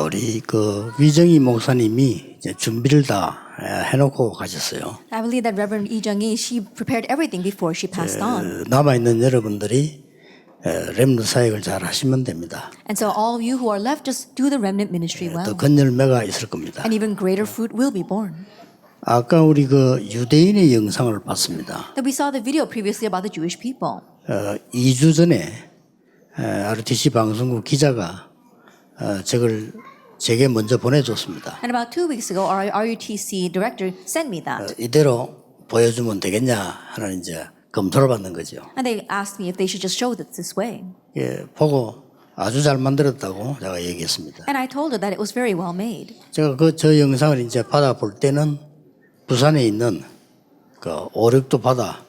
우리 그 위정희 목사님이 이제 준비를 다 해놓고 가셨어요. I believe that Reverend Lee Jung-hee, she prepared everything before she passed on. 남아 있는 여러분들이 렘넌트 사역을 잘 하시면 됩니다. And so all of you who are left, just do the remnant ministry 또 well. 건열매가 있을 겁니다. And even greater fruit will be born. 아까 우리 그 유대인의 영상을 봤습니다. That we saw the video previously about the Jewish people. 2주 전에 RTC 방송국 기자가 저걸 제게 먼저 보내줬습니다. And about 2 weeks ago, our RUTC director sent me that. 이대로 보여주면 되겠냐 하는 이제 검토를 받는 거죠. And they asked me if they should just show it this way. 예, 보고 아주 잘 만들었다고 제가 얘기했습니다. And I told her that it was very well made. 제가 저 영상을 이제 받아볼 때는 부산에 있는 그 오륙도 바다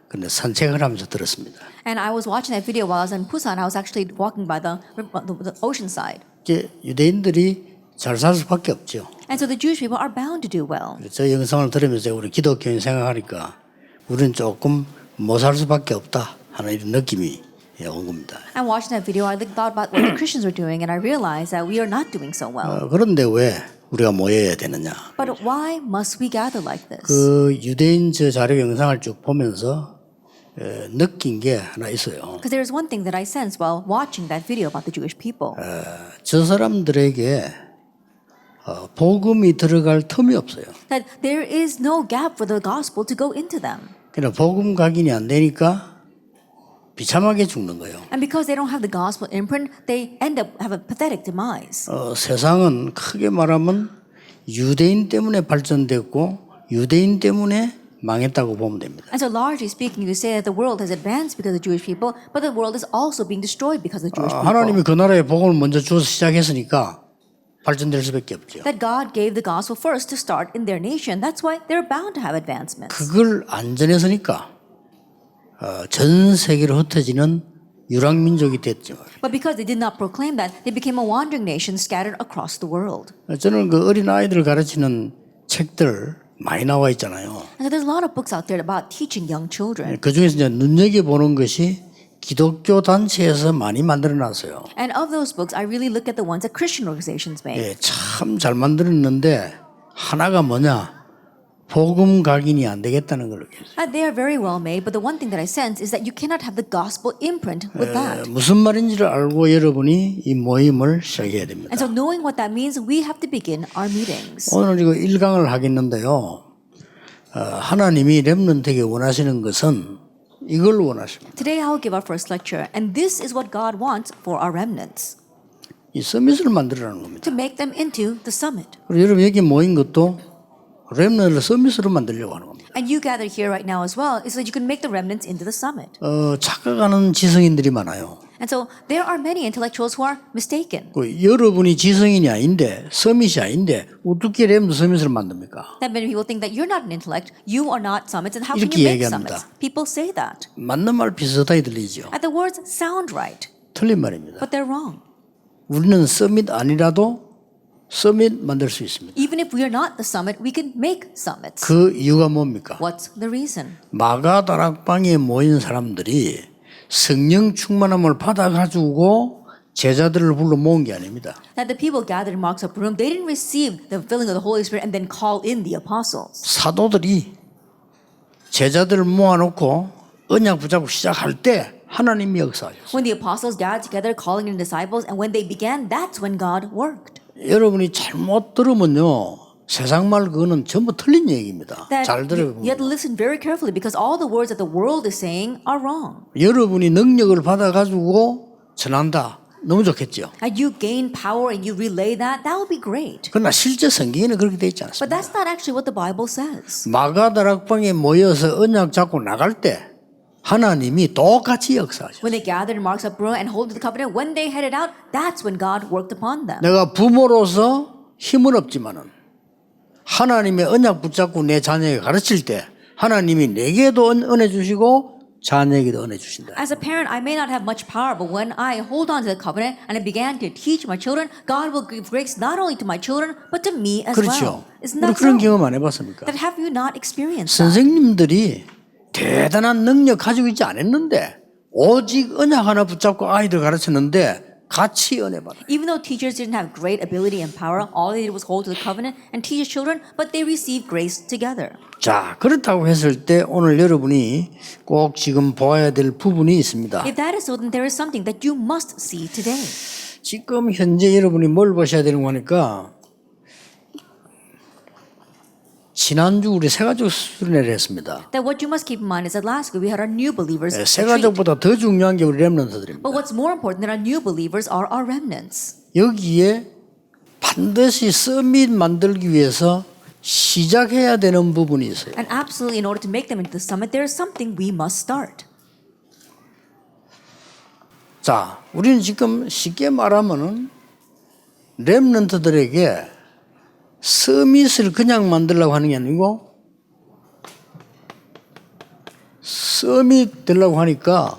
근데 산책을 하면서 들었습니다. And I was watching that video while I was in Busan. I was actually walking by the ocean side. 이제 유대인들이 잘 살 수밖에 없죠. And so the Jewish people are bound to do well. 저 영상을 들으면서 우리 기독교인 생각하니까 우리는 조금 못 살 수밖에 없다 하는 이런 느낌이 온 겁니다. And watching that video, I thought about what the Christians were doing, and I realized that we are not doing so well. 그런데 왜 우리가 모여야 되느냐? But why must we gather like this? 그 유대인 저 자료 영상을 쭉 보면서 느낀 게 하나 있어요. Because there is one thing that I sensed while watching that video about the Jewish people. 저 사람들에게 복음이 들어갈 틈이 없어요. That there is no gap for the gospel to go into them. 그러니까 복음 각인이 안 되니까 비참하게 죽는 거예요. And because they don't have the gospel imprint, they end up have a pathetic demise. 세상은 크게 말하면 유대인 때문에 발전됐고 유대인 때문에 망했다고 보면 됩니다. And so largely speaking, you say that the world has advanced because of the Jewish people, but the world is also being destroyed because of the Jewish people. 하나님이 그 나라에 복음을 먼저 주어서 시작했으니까 발전될 수밖에 없죠. That God gave the gospel first to start in their nation. That's why they're bound to have advancements. 그걸 안 전했으니까 전 세계로 흩어지는 유랑민족이 됐죠. But because they did not proclaim that, they became a wandering nation scattered across the world. 저는 그 어린 아이들 가르치는 책들 많이 나와 있잖아요. And so there's a lot of books out there about teaching young children. 그 중에서 이제 눈여겨보는 것이 기독교 단체에서 많이 만들어놨어요. And of those books, I really look at the ones that Christian organizations make. 예, 참 잘 만들었는데 하나가 뭐냐? 복음 각인이 안 되겠다는 걸 느꼈어요. And they are very well made, but the one thing that I sense is that you cannot have the gospel imprint with that. 무슨 말인지를 알고 여러분이 이 모임을 시작해야 됩니다. And so knowing what that means, we have to begin our meetings. 오늘 이거 1강을 하겠는데요. 하나님이 렘넌트에게 원하시는 것은 이걸 원하십니다. Today I will give our first lecture, and this is what God wants for our remnants. 이 서밋을 만들어라는 겁니다. To make them into the summit. 그리고 여러분 여기 모인 것도 렘넌트를 서밋으로 만들려고 하는 겁니다. And you gathered here right now as well, is that you can make the remnants into the summit. 착각하는 지성인들이 많아요. And so there are many intellectuals who are mistaken. 여러분이 지성인이 아닌데 서밋이 아닌데 어떻게 렘넌트 서밋을 만듭니까? That many people think that you're not an intellect, you are not summits, and how can 이렇게 you make 얘기합니다. summits? People say that. 맞는 말 비슷하게 들리죠. And the words sound right, 틀린 말입니다. but they're wrong. 우리는 서밋 아니라도 서밋 만들 수 있습니다. Even if we are not the summit, we can make summits. 그 이유가 뭡니까? What's the reason? 마가 다락방에 모인 사람들이 성령 충만함을 받아가지고 제자들을 불러 모은 게 아닙니다. That the people gathered in Mark's upper room, they didn't receive the filling of the Holy Spirit and then call in the apostles. 사도들이 제자들을 모아놓고 언약 붙잡고 시작할 때 하나님이 역사하셨어요. When the apostles gathered together, calling in disciples, and when they began, that's when God worked. 여러분이 잘못 들으면요 세상 말 그거는 전부 틀린 얘기입니다. That 잘 you have to 들어보면 listen very carefully because all the words that the world is saying are wrong. 여러분이 능력을 받아가지고 전한다 너무 좋겠죠. And you gain power and you relay that, that would be great. 그러나 실제 성경에는 그렇게 돼 있지 But 않습니다. that's not actually what the Bible says. 마가 다락방에 모여서 언약 잡고 나갈 때 하나님이 똑같이 역사하셨어요. When they gathered in Mark's upper room and hold to the covenant, when they headed out, that's when God worked upon them. 내가 부모로서 힘은 없지만은 하나님의 언약 붙잡고 내 자녀에게 가르칠 때 하나님이 내게도 은혜 주시고 자녀에게도 은혜 주신다. As a parent, I may not have much power, but when I hold on to the covenant and I began to teach my children, God will give grace not only to my children, but to me as 그렇죠. well. Isn't 우리 that 그런 so? 경험 안 해봤습니까? That have you not experienced that? 선생님들이 대단한 능력 가지고 있지 않았는데 오직 언약 하나 붙잡고 아이들 가르쳤는데 같이 은혜 받아요. Even though teachers didn't have great ability and power, all they did was hold to the covenant and teach the children, but they received grace together. 자, 그렇다고 했을 때 오늘 여러분이 꼭 지금 보아야 될 부분이 있습니다. If that is so, then there is something that you must see today. 지금 현재 여러분이 뭘 보셔야 되는 거니까 지난주 우리 새가족 수련회를 했습니다. That what you must keep in mind is that last week we had our new believers retreat. 새가족보다 더 중요한 게 우리 렘넌트들입니다. But what's more important than our new believers are our remnants. 여기에 반드시 서밋 만들기 위해서 시작해야 되는 부분이 있어요. And absolutely, in order to make them into the summit, there is something we must start. 자, 우리는 지금 쉽게 말하면은 렘넌트들에게 서밋을 그냥 만들려고 하는 게 아니고 서밋 되려고 하니까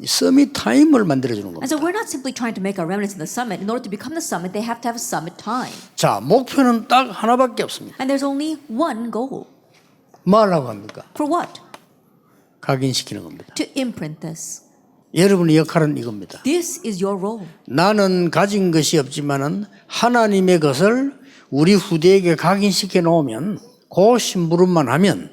이 서밋 타임을 만들어주는 겁니다. And so we're not simply trying to make our remnants in the summit. In order to become the summit, they have to have a summit time. 자, 목표는 딱 하나밖에 없습니다. And there's only one goal. 뭐 하려고 합니까? For what? 각인시키는 겁니다. To imprint this. 여러분의 역할은 이겁니다. This is your role. 나는 가진 것이 없지만은 하나님의 것을 우리 후대에게 각인시켜 놓으면 그 심부름만 하면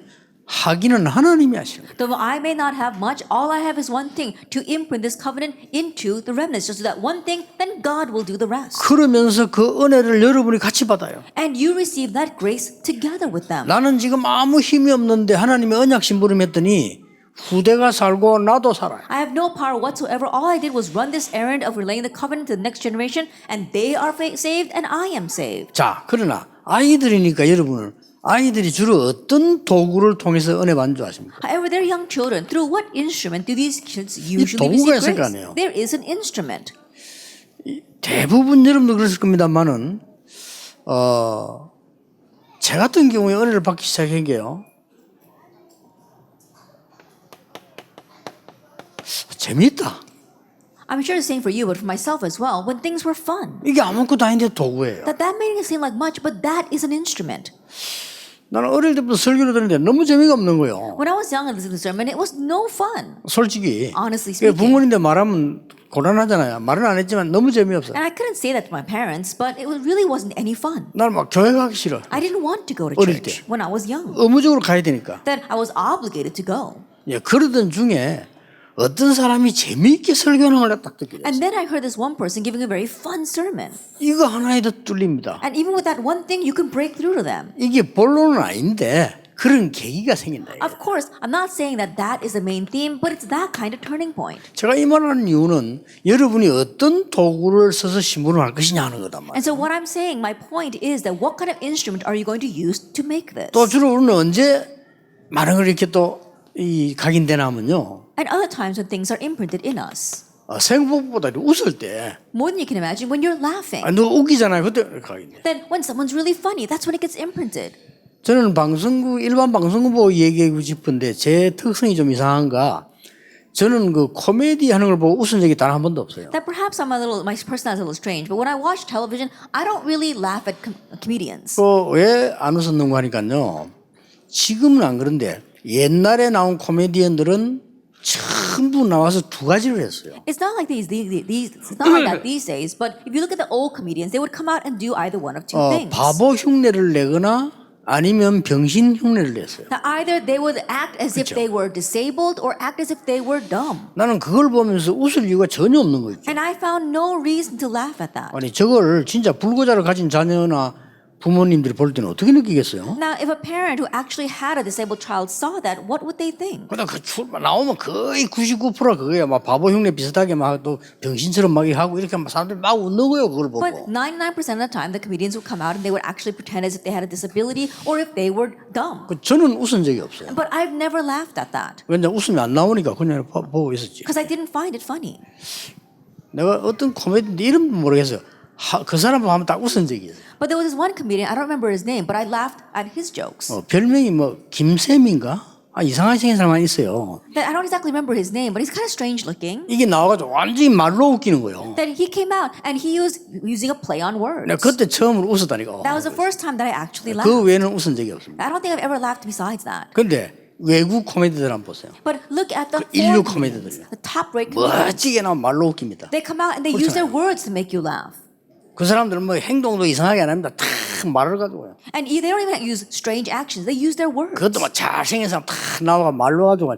하기는 하나님이 하시는 거예요. Though I may not have much, all I have is one thing, to imprint this covenant into the remnants. Just do that one thing, then God will do the rest. 그러면서 그 은혜를 여러분이 같이 받아요. And you receive that grace together with them. 나는 지금 아무 힘이 없는데 하나님의 언약 심부름 했더니 후대가 살고 나도 살아요. I have no power whatsoever. All I did was run this errand of relaying the covenant to the next generation, and they are saved, and I am saved. 자, 그러나 아이들이니까 여러분은 아이들이 주로 어떤 도구를 통해서 은혜 받는 줄 아십니까? However, they're young children. Through what instrument do these kids usually 도구가 receive 있을 거 grace? 아니에요. There is an instrument. 대부분 여러분도 그랬을 겁니다만은 제 같은 경우에 은혜를 받기 시작한 게요. 재미있다. I'm sure the same for you, but for myself as well, when things were fun. 이게 아무것도 아닌데 도구예요. That made it seem like much, but that is an instrument. 나는 어릴 때부터 설교를 듣는데 너무 재미가 없는 거예요. When I was young and listening to the sermon, it was no fun. 솔직히 Honestly 그게 speaking. 부모님들 말하면 곤란하잖아요. 말은 안 했지만 너무 재미없어요. And I couldn't say that to my parents, but it really wasn't any fun. 나는 막 교회 가기 싫어. I didn't want to go to 어릴 church 때. when I was young. 의무적으로 가야 되니까. That I was obligated to go. 예, 그러던 중에 어떤 사람이 재미있게 설교하는 걸 딱 듣게 됐어요. And then I heard this one person giving a very fun sermon. 이거 하나에도 뚫립니다. And even with that one thing, you can break through to them. 이게 본론은 아닌데 그런 계기가 생긴다. 이거예요. Of course, I'm not saying that that is the main theme, but it's that kind of turning point. 제가 이 말하는 이유는 여러분이 어떤 도구를 써서 신부를 할 것이냐 하는 거단 말이에요. And so what I'm saying, my point is that what kind of instrument are you going to use to make this? 또 주로 우리는 언제 많은 걸 이렇게 또 이 각인되나 하면요. And other times when things are imprinted in us. 생각보다 웃을 때 More than you can imagine when you're laughing. 누가 웃기잖아요. 그때 각인돼. Then when someone's really funny, that's when it gets imprinted. 저는 방송국 일반 방송국 보고 얘기하고 싶은데 제 특성이 좀 이상한가? 저는 그 코미디 하는 걸 보고 웃은 적이 단 한 번도 없어요. That perhaps my personality is a little strange, but when I watch television, I don't really laugh at comedians. 왜 안 웃었는가 하니까요. 지금은 안 그런데 옛날에 나온 코미디언들은 전부 나와서 두 가지를 했어요. It's not like it's not like that these days. But if you look at the old comedians, they would come out and do either one of two things. 바보 흉내를 내거나 아니면 병신 흉내를 냈어요. Now either they would act as if they were disabled or act as if they were dumb. 나는 그걸 보면서 웃을 이유가 전혀 없는 거죠. And I found no reason to laugh at that. 아니 저걸 진짜 불구자를 가진 자녀나 부모님들이 볼 때는 어떻게 느끼겠어요? Now, if a parent who actually had a disabled child saw that, what would they think? 그러다 그 출마 나오면 거의 99%가 그거야. 막 바보 흉내 비슷하게 막 또 병신처럼 막 하고 이렇게 막 사람들이 막 웃는 거예요. 그걸 보고. But 99% of the time, the comedians would come out and they would actually pretend as if they had a disability or if they were dumb. 저는 웃은 적이 없어요. But I've never laughed at that 왜냐 웃으면 안 나오니까 그냥 보고 있었지. because I didn't find it funny. 내가 어떤 코미디인데 이름 모르겠어요. 그 사람 보면 딱 웃은 적이 있어요. But there was this one comedian, I don't remember his name, but I laughed at his jokes. 별명이 뭐 김쌤인가? 이상하게 생긴 사람만 있어요. That I don't exactly remember his name, but he's kind of strange looking. 이게 나와가지고 완전히 말로 웃기는 거예요. That he came out and he was using a play on words. 내가 그때 처음으로 웃었다니까. That was the first time that I actually 그 laughed. 외에는 웃은 적이 없습니다. I don't think I've ever laughed besides that. 근데 외국 코미디들 한번 보세요. But look at the 인류 foreign 코미디들요. comedians, the top rate comedians. 멋지게 나오면 말로 웃깁니다. They come out and they use their words to make you laugh. 그 사람들은 뭐 행동도 이상하게 안 합니다. 다 말을 가지고요. And they don't even use strange actions. They use their words. 그것도 막 잘생긴 사람 다 나와가 말로 가지고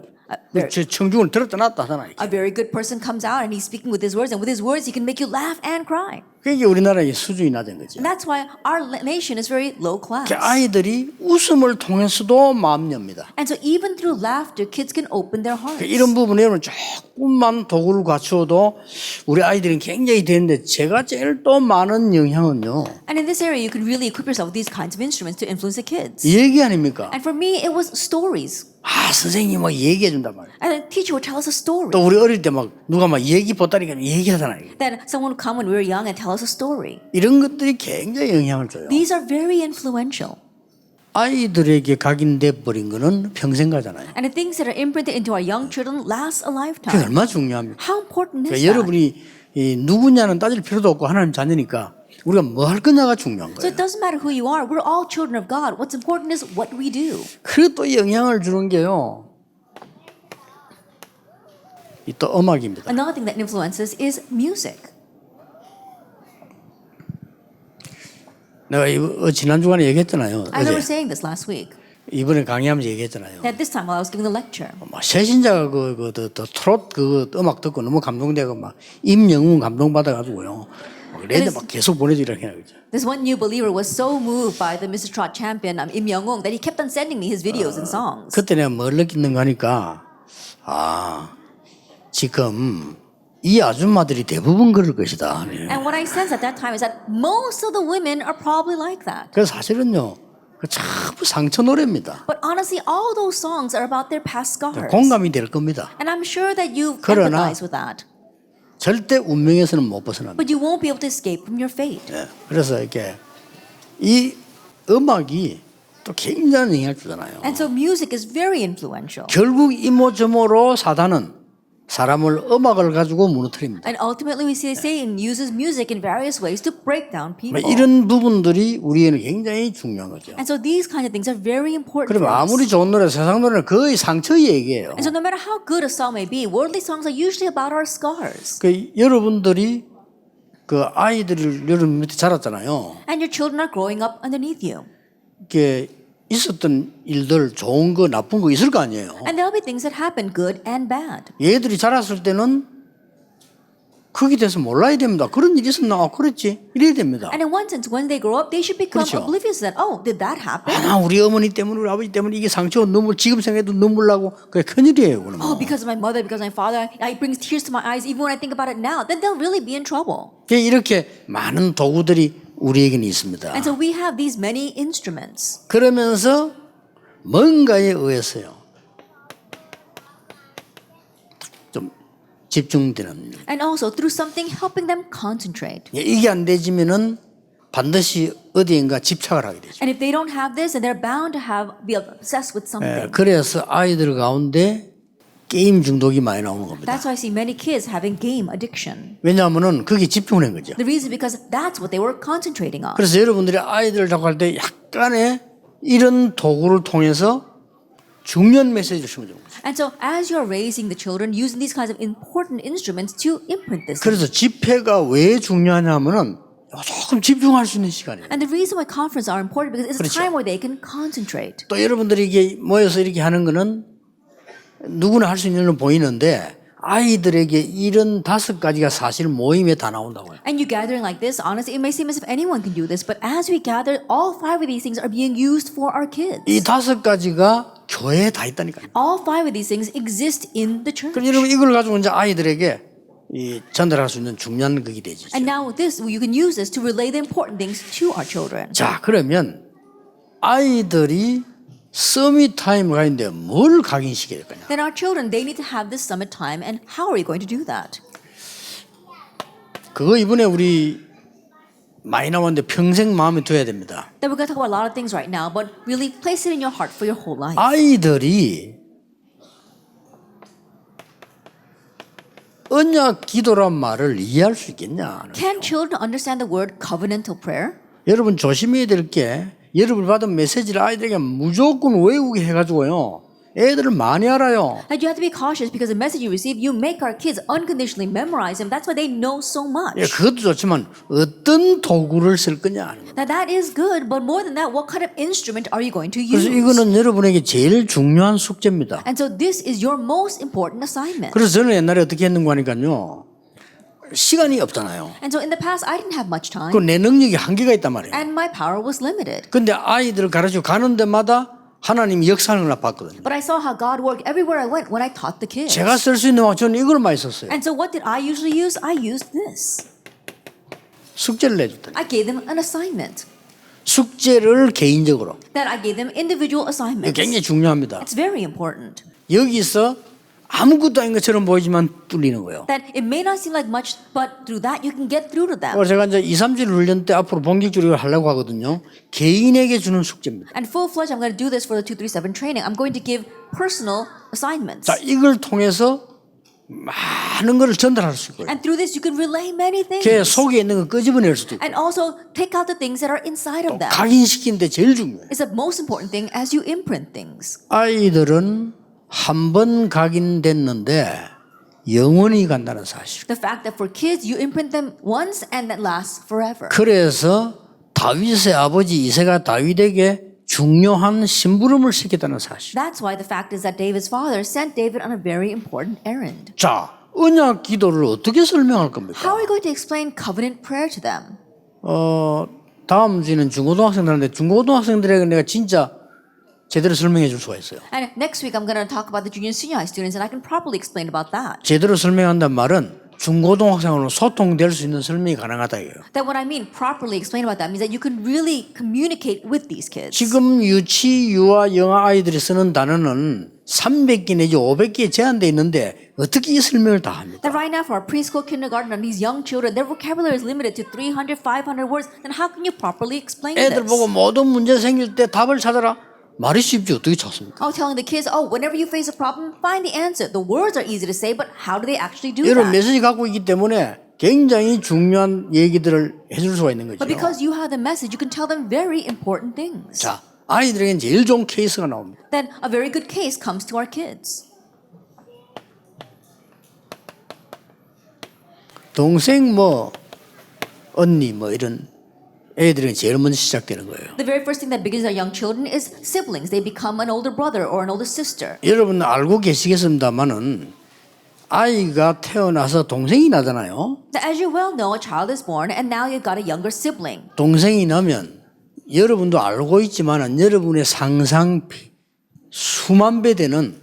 저 청중을 들었다 놨다 하잖아요. A very good person comes out and he's speaking with his words, and with his words he can make you laugh and cry. 그게 우리나라의 수준이 낮은 거죠. And that's why our nation is very low class. 아이들이 웃음을 통해서도 마음 엽니다. And so even through laughter, kids can open their hearts. 이런 부분에 여러분 조금만 도구를 갖추어도 우리 아이들은 굉장히 되는데 제가 제일 또 많은 영향은요. And in this area, you can really equip yourself with these kinds of instruments to influence the kids. 얘기 아닙니까? And for me, it was stories. 선생님이 막 얘기해 준단 말이에요. And the teacher would tell us a story. 또 우리 어릴 때 막 누가 막 얘기 보다니까 얘기하잖아요. Then someone would come when we were young and tell us a story. 이런 것들이 굉장히 영향을 줘요. These are very influential. 아이들에게 각인돼 버린 거는 평생 가잖아요. And the things that are imprinted into our young children last a 그게 lifetime. 얼마나 중요합니까? How important is 그러니까 that? 여러분이 이 누구냐는 따질 필요도 없고 하나님 자녀니까 우리가 뭐 할 거냐가 중요한 So 거예요. it doesn't matter who you are. We're all children of God. What's important is what we do. 그리고 또 영향을 주는 게요. 이 또 음악입니다. Another thing that influences is music. 내가 지난 주간에 얘기했잖아요. I remember 어제 saying this last week. 이번에 강의하면서 얘기했잖아요. That this time while I was giving the lecture. 새신자가 더 트롯 그 음악 듣고 너무 감동되고 막 임영웅 감동 받아가지고요. 레드 막 계속 보내주라 해요. This one new believer was so moved by the Mr. Trot champion Im Young-woong that he kept on sending me his videos and songs. 그때 내가 뭘 느끼는가 하니까 지금 이 아줌마들이 대부분 그럴 것이다. And what I sensed at that time is that most of the women are probably like that. 그래서 사실은요, 참 상처 노래입니다. But honestly, all those songs are about their past scars. 공감이 될 겁니다. And I'm sure that you 그러나 empathize with that. 절대 운명에서는 못 벗어납니다. But you won't be able to escape from your fate. 그래서 이렇게 이 음악이 또 굉장히 영향을 주잖아요. And so music is very influential. 결국 이모저모로 사단은 사람을 음악을 가지고 무너뜨립니다. And ultimately we see Satan uses music in various ways to break down people. 이런 부분들이 우리에는 굉장히 중요한 거죠. And so these kind of things are very important 그럼 for us. 아무리 좋은 노래, 세상 노래는 거의 상처 얘기예요. And so no matter how good a song may be, worldly songs are usually about our scars. 여러분들이 그 아이들을 여러분 밑에 자랐잖아요. And your children are growing up underneath you. 이게 있었던 일들 좋은 거 나쁜 거 있을 거 아니에요. And there'll be things that happen, good and bad. 얘들이 자랐을 때는 그게 돼서 몰라야 됩니다. 그런 일이 있었나? 그랬지. 이래야 됩니다. And in one sense, when they grow up, they should become 그렇죠. oblivious to that. Oh, did that happen? 나 우리 어머니 때문에 우리 아버지 때문에 이게 상처 눈물 지금 생각해도 눈물 나고 그게 큰일이에요. 그러면. Oh, because of my mother, because of my father, it brings tears to my eyes even when I think about it now. Then they'll really be in trouble. 이렇게 많은 도구들이 우리에게는 있습니다. And so we have these many instruments. 그러면서 뭔가에 의해서요. 좀 집중되는. And also through something helping them concentrate. 이게 안 되지면은 반드시 어디인가 집착을 하게 되죠. And if they don't have this, then they're bound to be obsessed with something. 그래서 아이들 가운데 게임 중독이 많이 나오는 겁니다. That's why I see many kids having game addiction. 왜냐하면은 그게 집중을 한 거죠. The reason is because that's what they were concentrating on. 그래서 여러분들이 아이들을 다할 때 약간의 이런 도구를 통해서 중요한 메시지를 심어주는 거죠. And so as you're raising the children, using these kinds of important instruments to imprint this. 그래서 집회가 왜 중요하냐면은 조금 집중할 수 있는 시간이에요. And the reason why conferences are important because it's a 그렇죠. time where they can concentrate. 또 여러분들이 이게 모여서 이렇게 하는 거는 누구나 할 수 있는 건 보이는데 아이들에게 이런 5가지가 사실 모임에 다 나온다고요. And you gathering like this, honestly, it may seem as if anyone can do this, but as we gather, all 5 of these things are being used for our kids. 이 5가지가 교회에 다 있다니까요. All 5 of these things exist in the church. 그럼 여러분 이걸 가지고 이제 아이들에게 이 전달할 수 있는 중요한 것이 되죠. And now with this, you can use this to relay the important things to our children. 자, 그러면 아이들이 서밋 타임을 가는데 뭘 각인시켜야 될까요? Then our children, they need to have this summit time, and how are we going to do that? 그거 이번에 우리 많이 나왔는데 평생 마음에 둬야 됩니다. Then we're going to talk about a lot of things right now, but really place it in your heart for your whole life. 아이들이 언약 기도란 말을 이해할 수 있겠냐? Can children understand the word covenantal prayer? 여러분 조심해야 될 게 여러분 받은 메시지를 아이들에게 무조건 외우게 해가지고요. 애들을 많이 알아요. And you have to be cautious because the message you receive, you make our kids unconditionally memorize them. That's why they know so much. 예, 그것도 좋지만 어떤 도구를 쓸 거냐 하는 거예요. Now that is good, but more than that, what kind of instrument are you going to 그래서 use? 이거는 여러분에게 제일 중요한 숙제입니다. And so this is your most important assignment. 그래서 저는 옛날에 어떻게 했는가 하니까요. 시간이 없잖아요. And so in the past, I didn't have much time, 그 내 능력이 한계가 있단 말이에요. and my power was limited. 근데 아이들을 가르치고 가는 데마다 하나님이 역사를 봤거든요. But I saw how God worked everywhere I went when I taught the kids. 제가 쓸 수 있는 방법 저는 이걸 많이 썼어요. And so what did I usually use? I used this. 숙제를 내줬다. I gave them an assignment. 숙제를 개인적으로. That I gave them individual 이게 assignments. 굉장히 중요합니다. It's very important. 여기서 아무것도 아닌 것처럼 보이지만 뚫리는 거예요. That it may not seem like much, but through that you can get through to them. 그래서 제가 이제 2, 3주 훈련 때 앞으로 본격적으로 하려고 하거든요. 개인에게 주는 숙제입니다. And full-fledged, I'm going to do this for the 237 training. I'm going to give personal assignments. 자, 이걸 통해서 많은 것을 전달할 수 있고요. And through this, you can relay many things. 걔 속에 있는 거 끄집어낼 수도 있고. And also take out the things that are inside of them. 각인시키는데 제일 중요해요. It's the most important thing as you imprint things. 아이들은 한 번 각인됐는데 영원히 간다는 사실. The fact that for kids, you imprint them once and that lasts forever. 그래서 다윗의 아버지 이새가 다윗에게 중요한 심부름을 시켰다는 사실. That's why the fact is that David's father sent David on a very important errand. 자, 언약 기도를 어떻게 설명할 겁니까? How are we going to explain covenant prayer to them? 다음 주에는 중고등학생들한테 중고등학생들에게 내가 진짜 제대로 설명해 줄 수가 있어요. And next week, I'm going to talk about the junior and senior high students, and I can properly explain about that. 제대로 설명한다는 말은 중고등학생으로 소통될 수 있는 설명이 가능하다 이거예요. That what I mean properly explain about that means that you can really communicate with these kids. 지금 유치, 유아, 영아 아이들이 쓰는 단어는 300개 내지 500개에 제한되어 있는데 어떻게 이 설명을 다 합니까? That right now for our preschool, kindergarten, and these young children, their vocabulary is limited to 300, 500 words. Then how can you properly explain 애들 this? 보고 모든 문제 생길 때 답을 찾아라. 말이 쉽지 어떻게 찾습니까? Oh, telling the kids, oh, whenever you face a problem, find the answer. The words are easy to say, but how do they actually do 이런 that? 메시지 갖고 있기 때문에 굉장히 중요한 얘기들을 해줄 수가 있는 거죠. But because you have the message, you can tell them very important things. 자, 아이들에겐 제일 좋은 케이스가 나옵니다. Then a very good case comes to our kids. 동생 뭐 언니 뭐 이런 애들은 제일 먼저 시작되는 거예요. The very first thing that begins our young children is siblings. They become an older brother or an older sister. 여러분 알고 계시겠습니다만은 아이가 태어나서 동생이 나잖아요. Now, as you well know, a child is born and now you've got a younger sibling. 동생이 나면 여러분도 알고 있지만은 여러분의 상상비 수만 배 되는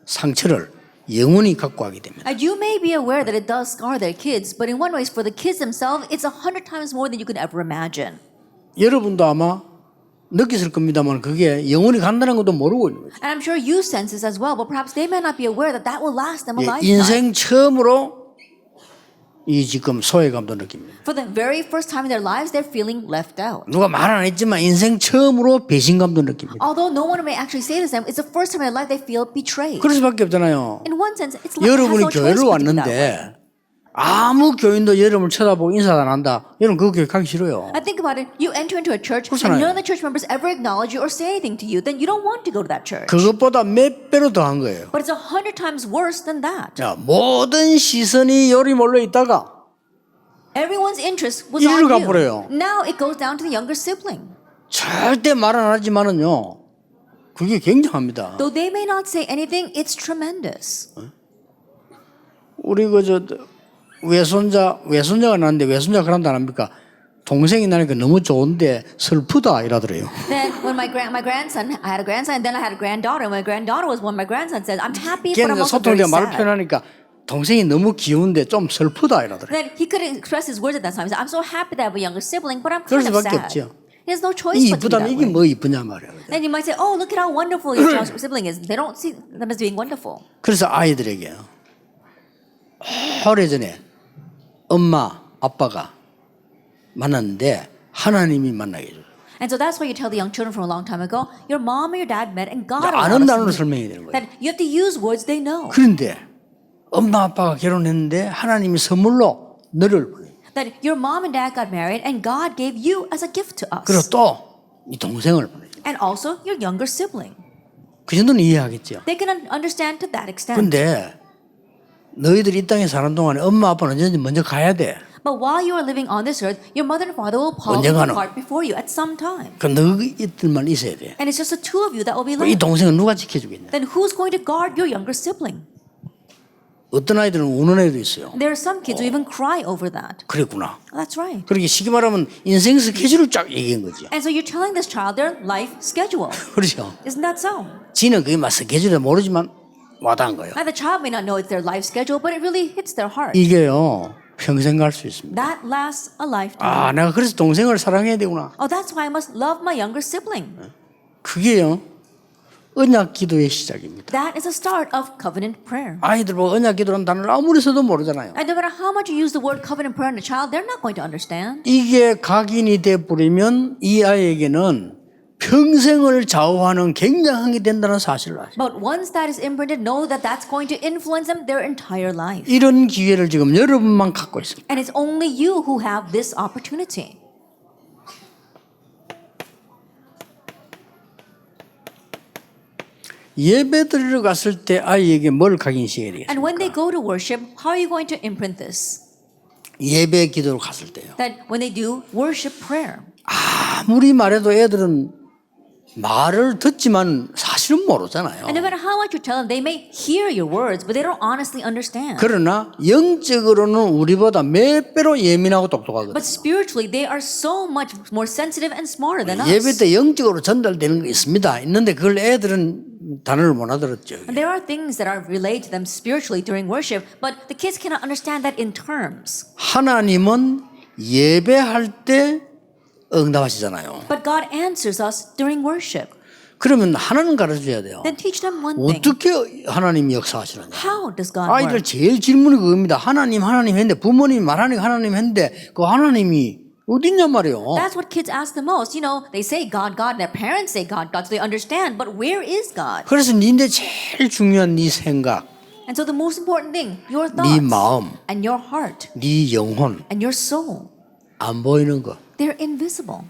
상처를 영원히 갖고 가게 됩니다. And you may be aware that it does scar their kids, but in one way, for the kids themselves, it's 100 times more than you could ever imagine. 여러분도 아마 느끼실 겁니다만 그게 영원히 간다는 것도 모르고 있는 거죠. And I'm sure you sense this as well, but perhaps they may not be aware that that will last them a 예, lifetime. 인생 처음으로 이 지금 소외감도 느낍니다. For the very first time in their lives, they're feeling left out. 누가 말 안 했지만 인생 처음으로 배신감도 느낍니다. Although no one may actually say this to them, it's the first time in their life they feel betrayed. 그럴 수밖에 없잖아요. In one sense, it's like 여러분이 has no choice 교회를 but to be that way. 왔는데 아무 교인도 여러분을 쳐다보고 인사도 안 한다. 여러분 그 교회 가기 싫어요. I think about it. You enter into a church 그렇잖아요. and none of the church members ever acknowledge you or say anything to you. Then you don't want to go to that church. 그것보다 몇 배로 더한 거예요. But it's 100 times worse than that. 자, 모든 시선이 요리 몰려 있다가 Everyone's interest was 이리로 on 가버려요. you. Now it goes down to the younger sibling. 절대 말 안 하지만은요. 그게 굉장합니다. Though they may not say anything, it's tremendous. 우리 그저 외손자가 나는데 외손자가 그런다 안 합니까? 동생이 나니까 너무 좋은데 슬프다 이러더래요. Then when my grandson, I had a grandson, and then I had a granddaughter. And when my granddaughter was born, my grandson said, "I'm happy, but I'm 걔는 also very 소통되고 말을 sad." 표현하니까 동생이 너무 귀여운데 좀 슬프다 이러더래요. Then he couldn't express his words at that time. He said, "I'm so happy that I have a younger sibling, but I'm 그럴 kind of 수밖에 sad." 없죠. He has no choice 이 but to be 이쁘다면 that 이게 way. 뭐 이쁘냐 말이에요. Then you might say, "Oh, look at how wonderful your child's sibling is." They don't see them as being wonderful. 그래서 아이들에게 오래전에 엄마 아빠가 만났는데 하나님이 만나게 해줘요. And so that's why you tell the young children from a long time ago, your mom and your dad met and God 아는 allowed 단어로 us to 설명해야 meet. 되는 거예요. That you have to use words they know. 그런데 엄마 아빠가 결혼했는데 하나님이 선물로 너를 보내요. That your mom and dad got married and God gave you as a gift to us. 그리고 또 이 동생을 보내요. And also your younger sibling. 그 정도는 이해하겠죠. They can understand to that extent. 근데 너희들이 이 땅에 사는 동안에 엄마 아빠는 언제든지 먼저 가야 돼. But while you are living on this earth, your mother and father will probably 언젠가는. depart before you at some time. 그 너희들만 있어야 돼. And it's just the two of you that will be 이 left. 동생은 누가 지켜주겠냐? Then who's going to guard your younger sibling? 어떤 아이들은 우는 애도 있어요. There are some kids who even cry over that. 그랬구나. That's right. 그렇게 쉽게 말하면 인생 스케줄을 쫙 얘기한 거죠. And so you're telling this child their life schedule. 그렇죠. Isn't that so? 지는 그게 막 스케줄에 모르지만 와닿은 거예요. And the child may not know it's their life schedule, but it really hits their heart. 이게요 평생 갈 수 있습니다. That lasts a lifetime. 아 내가 그래서 동생을 사랑해야 되구나. Oh, that's why I must love my younger sibling. 그게요 언약 기도의 시작입니다. That is the start of covenant prayer. 아이들 보고 언약 기도라는 단어를 아무리 써도 모르잖아요. And no matter how much you use the word covenant prayer in a child, they're not going to understand. 이게 각인이 돼 버리면 이 아이에게는 평생을 좌우하는 굉장한 게 된다는 사실을 아시죠. But once that is imprinted, know that that's going to influence them their entire life. 이런 기회를 지금 여러분만 갖고 있습니다. And it's only you who have this opportunity. 예배 드리러 갔을 때 아이에게 뭘 각인시켜야 되겠습니까? And when they go to worship, how are you going to imprint this? 예배 기도로 갔을 때요. That when they do worship prayer, 아무리 말해도 애들은 말을 듣지만 사실은 모르잖아요. and no matter how much you tell them, they may hear your words, but they don't honestly understand. 그러나 영적으로는 우리보다 몇 배로 예민하고 똑똑하거든요. But spiritually, they are so much more sensitive and smarter than us. 예배 때 영적으로 전달되는 거 있습니다. 있는데 그걸 애들은 단어를 못 알아들었죠. And there are things that are relayed to them spiritually during worship, but the kids cannot understand that in terms. 하나님은 예배할 때 응답하시잖아요. But God answers us during worship. 그러면 하나는 가르쳐줘야 돼요. Then teach them one thing. 어떻게 하나님이 역사하시느냐. How does God 아이들 work? 제일 질문이 그겁니다. 하나님 했는데 부모님이 말하니까 하나님 했는데 그 하나님이 어딨냔 말이에요. That's what kids ask the most. You know, they say God, God, and their parents say God, God, so they understand. But where is God? 그래서 니네 제일 중요한 네 생각, And so the most important thing, your 네 thoughts 마음, and your heart 네 영혼 and your soul, 안 보이는 거. they're invisible.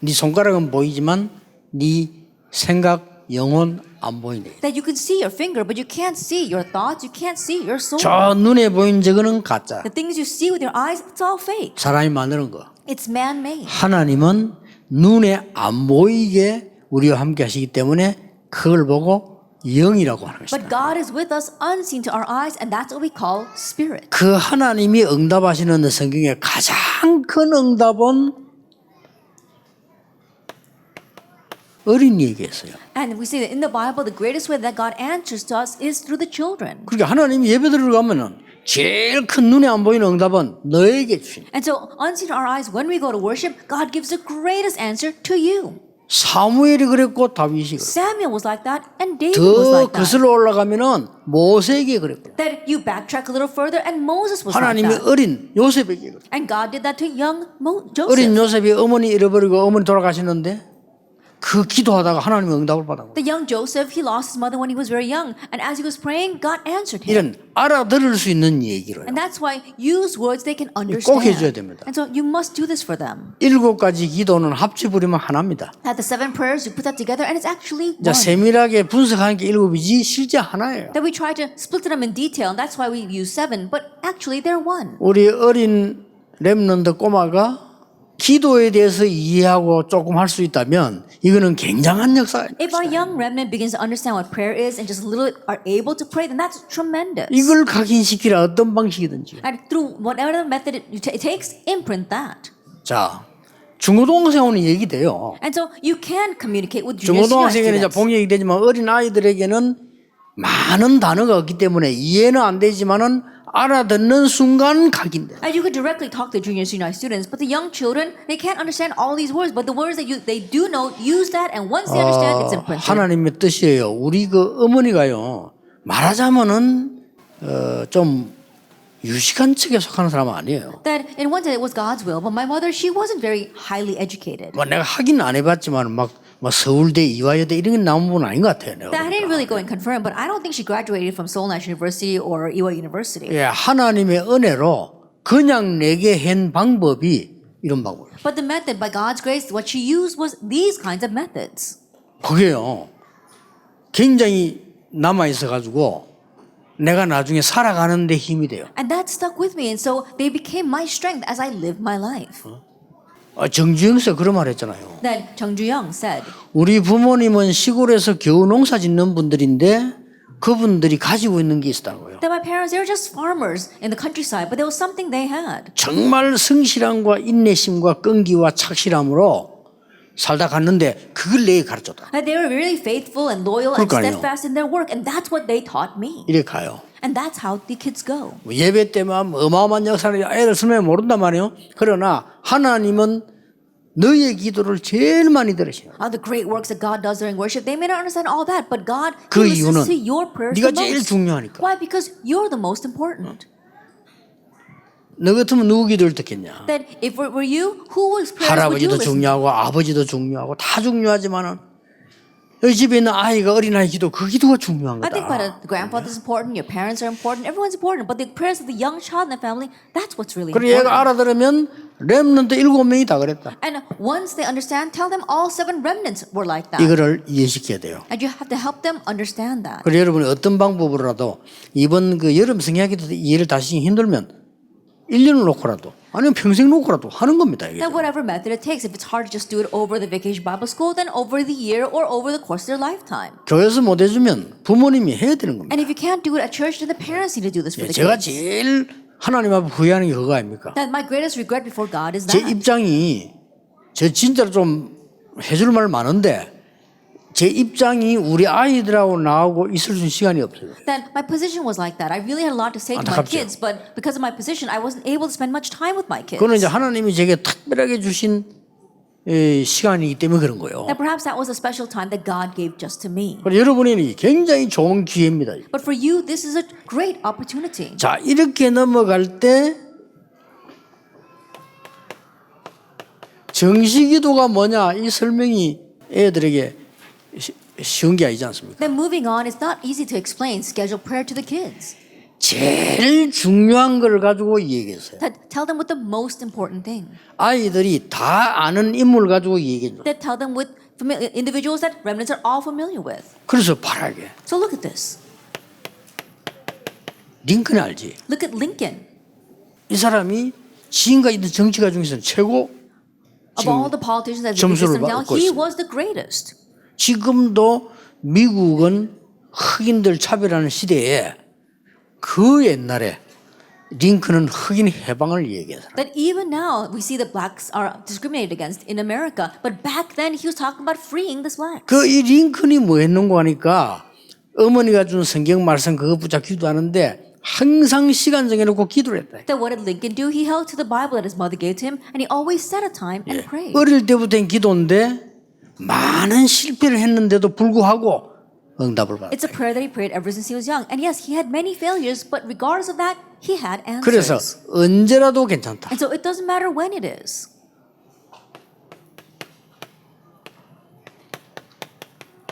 네 손가락은 보이지만 네 생각, 영혼 안 보이네. That you can see your finger, but you can't see your thoughts, you can't see your soul. 저 눈에 보이는 저거는 가짜. The things you see with your eyes, it's all fake. 사람이 만드는 거. It's man-made. 하나님은 눈에 안 보이게 우리와 함께 하시기 때문에 그걸 보고 영이라고 하는 But 것입니다. God is with us unseen to our eyes, and that's what we call spirit. 그 하나님이 응답하시는 성경의 가장 큰 응답은 어린이에게 했어요. And we see that in the Bible, the greatest way that God answers to us is through the children. 그러니까 하나님이 예배드리러 가면은 제일 큰 눈에 안 보이는 응답은 너에게 주신. And so, unseen to our eyes, when we go to worship, God gives the greatest answer to you. 사무엘이 그랬고 다윗이 그랬고 Samuel was like that, and David was 더 like that. 거슬러 올라가면은 모세에게 그랬고 That you backtrack a little further, and Moses was like 하나님이 that. 어린 요셉에게 그랬고 And God did that to young 어린 Joseph. 요셉이 어머니 잃어버리고 어머니 돌아가시는데 그 기도하다가 하나님의 응답을 받았고 The young Joseph, he lost his mother when he was very young, and as he was praying, God answered him. 이런 알아들을 수 있는 얘기로요. And that's why use words they can 꼭 해줘야 understand. 됩니다. And so you must do this for them. 7가지 기도는 합치부리면 하나입니다. At the 7 prayers, you put that together, and it's actually 자, one. 세밀하게 분석하는 게 7이지 실제 하나예요. That we try to split them in detail, and that's why we use 7, but actually they're one. 우리 어린 렘넌트 꼬마가 기도에 대해서 이해하고 조금 할 수 있다면 이거는 굉장한 역사예요. If our young remnant begins to understand what prayer is and just a little are able to pray, then that's tremendous. 이걸 각인시키라 어떤 방식이든지. And through whatever method it takes, imprint that. 자, 중고등학생은 얘기돼요. And so you can communicate with junior 중고등학생에는 이제 students. 봉역이 되지만 어린 아이들에게는 많은 단어가 없기 때문에 이해는 안 되지만은 알아듣는 순간 각인돼. And you could directly talk to junior senior students, but the young children, they can't understand all these words, but the words that they do know, use that, and once they understand, it's imprinted. 하나님의 뜻이에요. 우리 그 어머니가요 말하자면은 좀 유식한 측에 속하는 사람은 아니에요. That in one sense it was God's will, but my mother, she wasn't very highly educated. 뭐 내가 하긴 안 해봤지만 막 서울대, 이화여대 이런 게 나온 분은 아닌 것 같아요. 내가 That I didn't really go and confirm, but I don't think she graduated from Seoul National University or Ewha University. 예, 하나님의 은혜로 그냥 내게 한 방법이 이런 방법이에요. But the method, by God's grace, what she used was these kinds of methods. 그게요. 굉장히 남아 있어 가지고 내가 나중에 살아가는 데 힘이 돼요. And that stuck with me. And so they became my strength as I lived my life. 정주영 씨가 그런 말 했잖아요. That Chung Ju-young said, 우리 부모님은 시골에서 겨우 농사 짓는 분들인데 그분들이 가지고 있는 게 있었다고요. that my parents, they were just farmers in the countryside, but there was something they had. 정말 성실함과 인내심과 끈기와 착실함으로 살다 갔는데 그걸 내게 가르쳤다. That they were really faithful and loyal and 그러니까요. steadfast in their work. And that's what they taught me. 이래 가요. And that's how the kids go. 예배 때만 어마어마한 역사를 애들 설명 모른단 말이에요. 그러나 하나님은 너의 기도를 제일 많이 들으셔요. The great works that God does during worship, they may not understand all that, but God 그 he 이유는 listens to your prayers 네가 the 제일 most. 중요하니까. Why? Because you're the most important. 너 같으면 누구 기도를 듣겠냐. That if it were you, whose prayers would you 할아버지도 listen to? 중요하고 아버지도 중요하고 다 중요하지만은 이 집에 있는 아이가 어린아이 기도 그 기도가 중요한 I think 거다. the grandfather is important, your parents are important, everyone's important, but the prayers of the young child in the family, that's what's really 그리고 얘가 important. 알아들으면 렘넌트 7명이 다 그랬다. And once they understand, tell them all 7 remnants were like that. 이거를 이해시켜야 돼요. And you have to help them understand that. 그리고 여러분이 어떤 방법으로라도 이번 그 여름 성야기도 이해를 다시 힘들면 1년을 놓고라도 아니면 평생 놓고라도 하는 겁니다. 이게. That whatever method it takes, if it's hard to just do it over the vacation Bible school, then over the year or over the course of their lifetime. 교회에서 못 해주면 부모님이 해야 되는 겁니다. And if you can't do it at church, then the parents need to do this for the 제가 kids. 제일 하나님 앞에 후회하는 게 그거 아닙니까? That my greatest regret before God is 제 that. 입장이 저 진짜로 좀 해줄 말 많은데 제 입장이 우리 아이들하고 나하고 있을 수 있는 시간이 없어요. That my position was like that. I really had a lot to say to my 안타깝죠. kids, but because of my position, I wasn't able to spend much time with my kids. 그거는 이제 하나님이 제게 특별하게 주신 시간이기 때문에 그런 거예요. That perhaps that was a special time that God gave just to me. 그래서 여러분이 굉장히 좋은 기회입니다. But for you, this is a great opportunity. 자, 이렇게 넘어갈 때 정시기도가 뭐냐 이 설명이 애들에게 쉬운 게 아니지 않습니까? Then moving on, it's not easy to explain scheduled prayer to the kids. 제일 중요한 걸 가지고 얘기했어요. That tell them with the most important thing. 아이들이 다 아는 인물 가지고 얘기해 줘. That tell them with individuals that remnants are all familiar with. 그래서 바라게. So look at this. 링컨 알지? Look at Lincoln. 이 사람이 지금까지 있는 정치가 중에서는 최고 Of all the politicians that 점수를 exist now, 받고 he 있습니다. was the greatest. 지금도 미국은 흑인들 차별하는 시대에 그 옛날에 링컨은 흑인 해방을 얘기해서 That even now we see that blacks are discriminated against in America, but back then he was talking about freeing the blacks. 그 이 링컨이 뭐 했는고 하니까 어머니가 준 성경 말씀 그거 붙잡고 기도하는데 항상 시간 정해놓고 기도를 했다. That what did Lincoln do? He held to the Bible that his mother gave to him, and he always set a time and prayed. 어릴 때부터 한 기도인데 많은 실패를 했는데도 불구하고 응답을 받았다. It's a prayer that he prayed ever since he was young. And yes, he had many failures, but regardless of that, he had 그래서 answers. 언제라도 괜찮다. And so it doesn't matter when it is.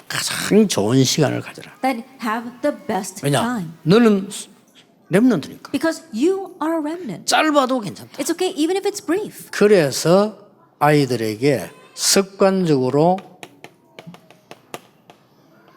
가장 좋은 시간을 가져라. That have the best 왜냐? time. 너는 렘넌트니까. Because you are a remnant. 짧아도 괜찮다. It's okay even if it's brief. 그래서 아이들에게 습관적으로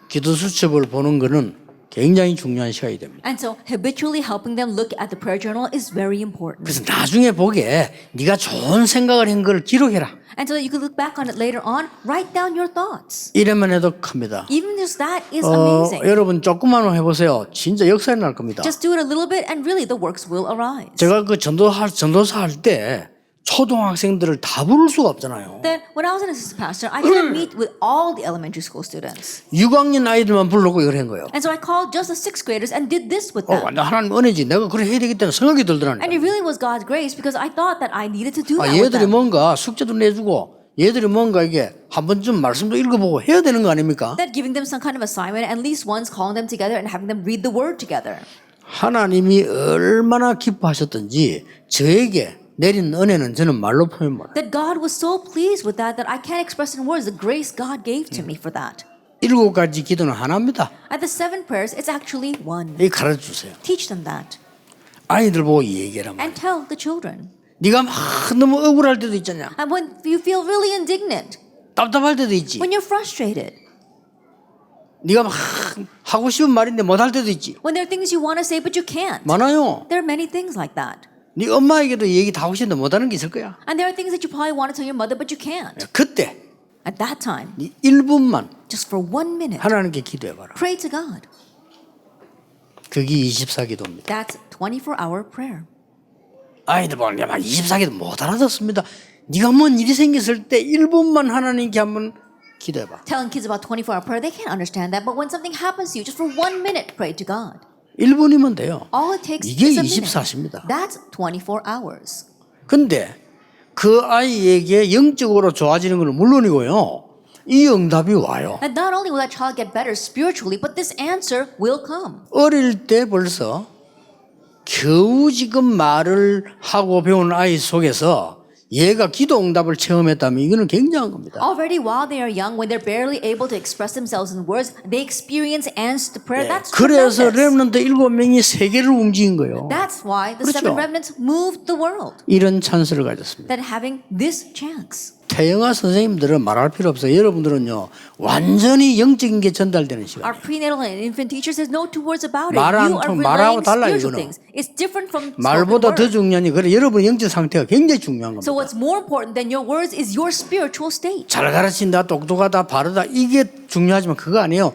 기도 수첩을 보는 것은 굉장히 중요한 시간이 됩니다. And so habitually helping them look at the prayer journal is very important. 그래서 나중에 보게 네가 좋은 생각을 한 걸 기록해라. And so that you can look back on it later on, write down your thoughts. 이래만 해도 큽니다. Even just that is amazing. 여러분 조금만 해보세요. 진짜 역사에 날 겁니다. Just do it a little bit and really the works will arise. 제가 그 전도사 할 때 초등학생들을 다 부를 수가 없잖아요. Then when I was an assistant pastor, I couldn't meet with all the elementary school students. 6학년 아이들만 불러고 이걸 한 거예요. And so I called just the 6th graders and did this with them. 완전 하나님 은혜지. 내가 그래 해야 되겠다는 생각이 들더라니까. And it really was God's grace because I thought that I needed to do that with 얘들이 them. 뭔가 숙제도 내주고 얘들이 뭔가 이게 한 번쯤 말씀도 읽어보고 해야 되는 거 아닙니까? That giving them some kind of assignment and at least once calling them together and having them read the word together. 하나님이 얼마나 기뻐하셨던지 저에게 내린 은혜는 저는 말로 표현 못해요. That God was so pleased with that I can't express in words the grace God gave to me for that. 7가지 기도는 하나입니다. At the 7 prayers, it's actually one. 이 가르쳐주세요. Teach them that 아이들 보고 얘기해라. and tell the children. 네가 막 너무 억울할 때도 있잖냐. And when you feel really indignant, 답답할 때도 있지. when you're frustrated, 네가 막 하고 싶은 말인데 못 할 때도 있지. When there are things you want to say but you can't. 많아요. There are many things like that. 네 엄마에게도 얘기 다 하고 싶은데 못 하는 게 있을 거야. And there are things that you probably want to tell your mother but you can't. 그때 At that time, 네 1분만 just for 1 minute, 하나님께 기도해봐라. pray to God. 그게 24기도입니다. That's 24-hour prayer. 아이들 보면 내가 24기도 못 알아듣습니다. 네가 뭔 일이 생겼을 때 1분만 하나님께 한번 기도해봐. Telling kids about 24-hour prayer, they can't understand that. But when something happens to you, just for 1 minute, pray to God. 1분이면 돼요. All it takes 이게 is a minute. 24시입니다. That's 24 hours. 근데 그 아이에게 영적으로 좋아지는 건 물론이고요. 이 응답이 와요. And not only will that child get better spiritually, but this answer will come. 어릴 때 벌써 겨우 지금 말을 하고 배운 아이 속에서 얘가 기도 응답을 체험했다면 이거는 굉장한 겁니다. Already while they are young, when they're barely able to express themselves in words, they experience answered prayer. That's 그래서 tremendous. 렘넌트 7명이 세계를 움직인 거예요. That's why the 그렇죠. 7 remnants moved the world. 이런 찬스를 가졌습니다. That having this chance. 태영아 선생님들은 말할 필요 없어요. 여러분들은요 완전히 영적인 게 전달되는 시간. Our prenatal and infant teachers, there's no two words about it. 말 안 You are 통- 말하고 relaying 달라, spiritual 이거는. things. It's different from spoken 말보다 더 word. 중요한 게 그래 여러분의 영적 상태가 굉장히 중요한 겁니다. So what's more important than your words is your spiritual state. 잘 가르친다, 똑똑하다, 바르다 이게 중요하지만 그거 아니에요.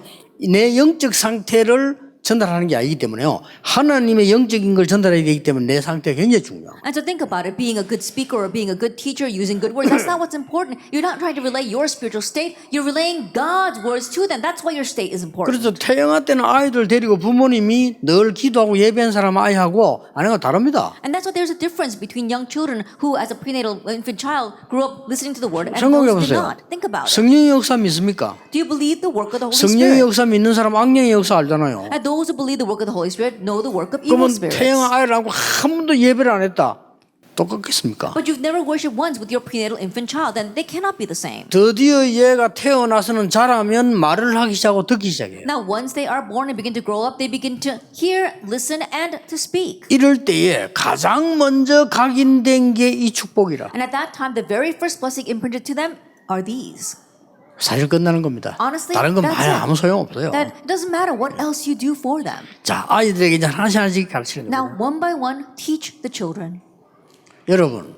내 영적 상태를 전달하는 게 아니기 때문에요. 하나님의 영적인 걸 전달해야 되기 때문에 내 상태가 굉장히 중요해요. And so think about it, being a good speaker or being a good teacher, using good words, that's not what's important. You're not trying to relay your spiritual state, you're relaying God's words to them. That's why your state is important. 그래서 태영아 때는 아이들 데리고 부모님이 늘 기도하고 예배한 사람 아이하고 아내가 다릅니다. And that's why there's a difference between young children who, as a prenatal infant child, grew up listening to the word and 생각해 those did 보세요. not. Think about it. 성령의 역사 믿습니까? Do you believe the work of the Holy 성령의 Spirit? 역사 믿는 사람 악령의 역사 알잖아요. And those who believe the work of the Holy Spirit know the work of evil 그러면 spirits. 태영아 아이를 하고 한 번도 예배를 안 했다. 똑같겠습니까? But you've never worshipped once with your prenatal infant child, then they cannot be the same. 드디어 얘가 태어나서는 자라면 말을 하기 시작하고 듣기 시작해요. Now, once they are born and begin to grow up, they begin to hear, listen, and to speak. 이럴 때에 가장 먼저 각인된 게 이 축복이라. And at that time, the very first blessing imprinted to them are these. 사실 끝나는 겁니다. Honestly, 다른 건 that's 봐야 it. 아무 소용 없어요. That it doesn't matter what else you do for them. 자, 아이들에게 이제 하나씩 하나씩 가르치는 Now, 거예요. one by one, teach the children. 여러분,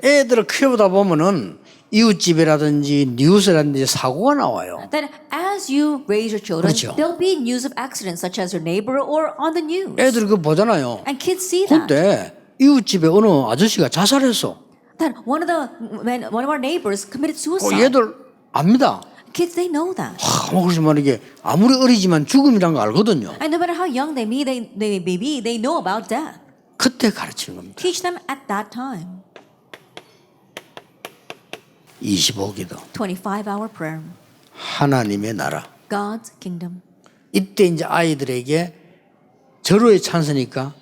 애들을 키워보다 보면은 이웃집이라든지 뉴스라든지 사고가 나와요. That as you raise your children, 그렇죠. there'll be news of accidents such as your neighbor or on the news. 애들이 그거 보잖아요. And kids see that. 그때 이웃집에 어느 아저씨가 자살했어. That one of our neighbors committed suicide. 얘들 압니다. Kids, they know that. 그래서 말이게 아무리 어리지만 죽음이란 거 알거든요. And no matter how young they may be, they know about death. 그때 가르치는 겁니다. Teach them at that time. 25기도 25-hour prayer. 하나님의 나라. God's kingdom. 이때 이제 아이들에게 절호의 찬스니까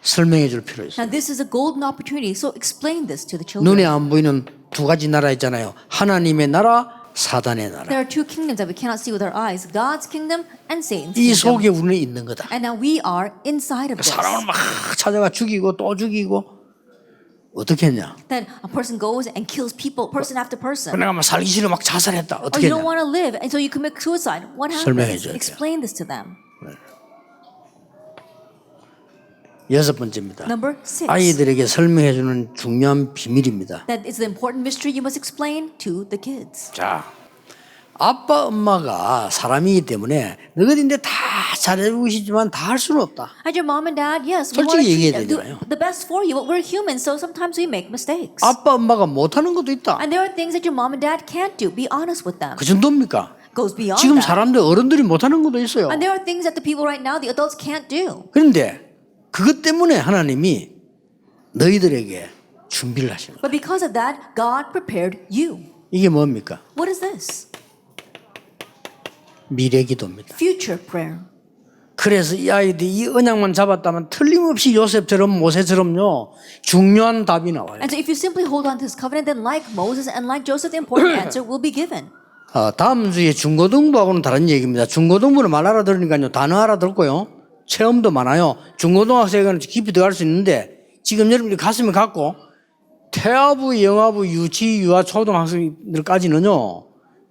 설명해 줄 필요 있어요. Now this is a golden opportunity, so explain this to the children. 눈에 안 보이는 두 가지 나라 있잖아요. 하나님의 나라, 사단의 나라. There are two kingdoms that we cannot see with our eyes, God's kingdom and Satan's 이 kingdom. 속에 우리는 있는 거다. And now we are inside of this. 사람을 막 찾아가 죽이고 또 죽이고 어떻게 했냐? Then a person goes and kills people, person after person. 내가 막 살기 싫어 막 자살했다. Or 어떻게 you don't 했냐? want to live, and so you commit suicide. What 설명해 happens? 줘야 돼요. Explain this to them. 여섯 번째입니다. Number 6. 아이들에게 설명해 주는 중요한 비밀입니다. That is the important mystery you must explain to the kids. 자, 아빠 엄마가 사람이기 때문에 너희들인데 다 잘해주고 싶지만 다 할 수는 없다. And your mom and dad, yes, we want 솔직히 to 얘기해야 do 되잖아요. the best for you, but we're humans, so sometimes we make mistakes. 아빠 엄마가 못하는 것도 있다. And there are things that your mom and dad can't do. Be honest with them. 그 정도입니까? Goes beyond 지금 that. 사람들 어른들이 못하는 것도 있어요. And there are things that the people right now, the adults can't do. 그런데 그것 때문에 하나님이 너희들에게 준비를 하시는 거예요. But because of that, God prepared you. 이게 뭡니까? What is this? 미래 기도입니다. Future prayer. 그래서 이 아이들이 이 언약만 잡았다면 틀림없이 요셉처럼 모세처럼요 중요한 답이 나와요. And so if you simply hold on to this covenant, then like Moses and like Joseph, the important answer will be given. 다음 주에 중고등부하고는 다른 얘기입니다. 중고등부는 말 알아들으니까요 단어 알아듣고요 체험도 많아요. 중고등학생은 깊이 들어갈 수 있는데 지금 여러분들이 가슴에 갖고 태아부, 영아부, 유치, 유아, 초등학생들까지는요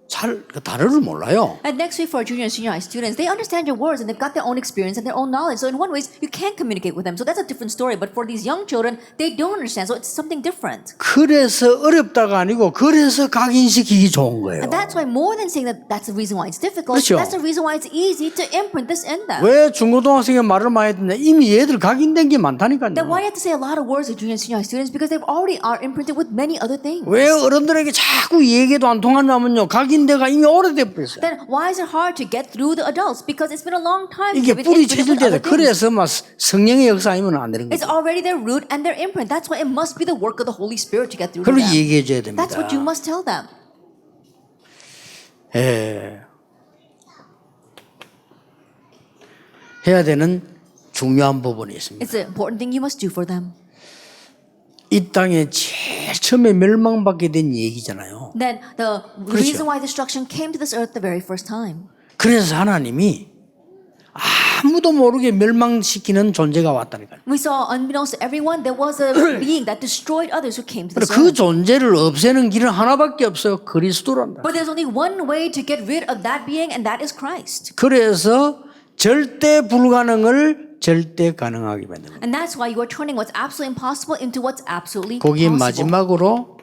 잘 단어를 몰라요. And next week for our junior and senior high students, they understand your words and they've got their own experience and their own knowledge. So in one ways, you can't communicate with them. So that's a different story. But for these young children, they don't understand. So it's something different. 그래서 어렵다가 아니고 그래서 각인시키기 좋은 거예요. And that's why more than saying that that's the reason why it's difficult, 그렇죠. that's the reason why it's easy to imprint this in them. 왜 중고등학생이 말을 많이 듣냐? 이미 얘들 각인된 게 Then 많다니까요. why do you have to say a lot of words to junior and senior high students? Because they already are imprinted with many other things. 왜 어른들에게 자꾸 얘기도 안 통하냐면요. 각인대가 이미 오래돼 버렸어요. Then why is it hard to get through the adults? Because it's been a long time. 이게 they've been 뿌리 imprinted with 체질돼서 other things. 그래서 막 성령의 역사 아니면 안 되는 It's 거예요. already their root and their imprint. That's why it must be the work of the Holy Spirit to get through to 그걸 them. 얘기해 줘야 됩니다. That's what you must tell them. 예. 해야 되는 중요한 부분이 있습니다. It's an important thing you must do for them. 이 땅에 제일 처음에 멸망받게 된 얘기잖아요. Then the reason why destruction came to this earth the very first time. 그래서 하나님이 아무도 모르게 멸망시키는 존재가 왔다니까요. We saw, unbeknownst to everyone, there was a being that destroyed others who came to this 그 earth. 존재를 없애는 길은 하나밖에 없어요. 그리스도란다. But there's only one way to get rid of that being, and that is Christ. 그래서 절대 불가능을 절대 가능하게 만든 거예요. And that's why you are turning what's absolutely impossible into what's absolutely 거기에 possible. 마지막으로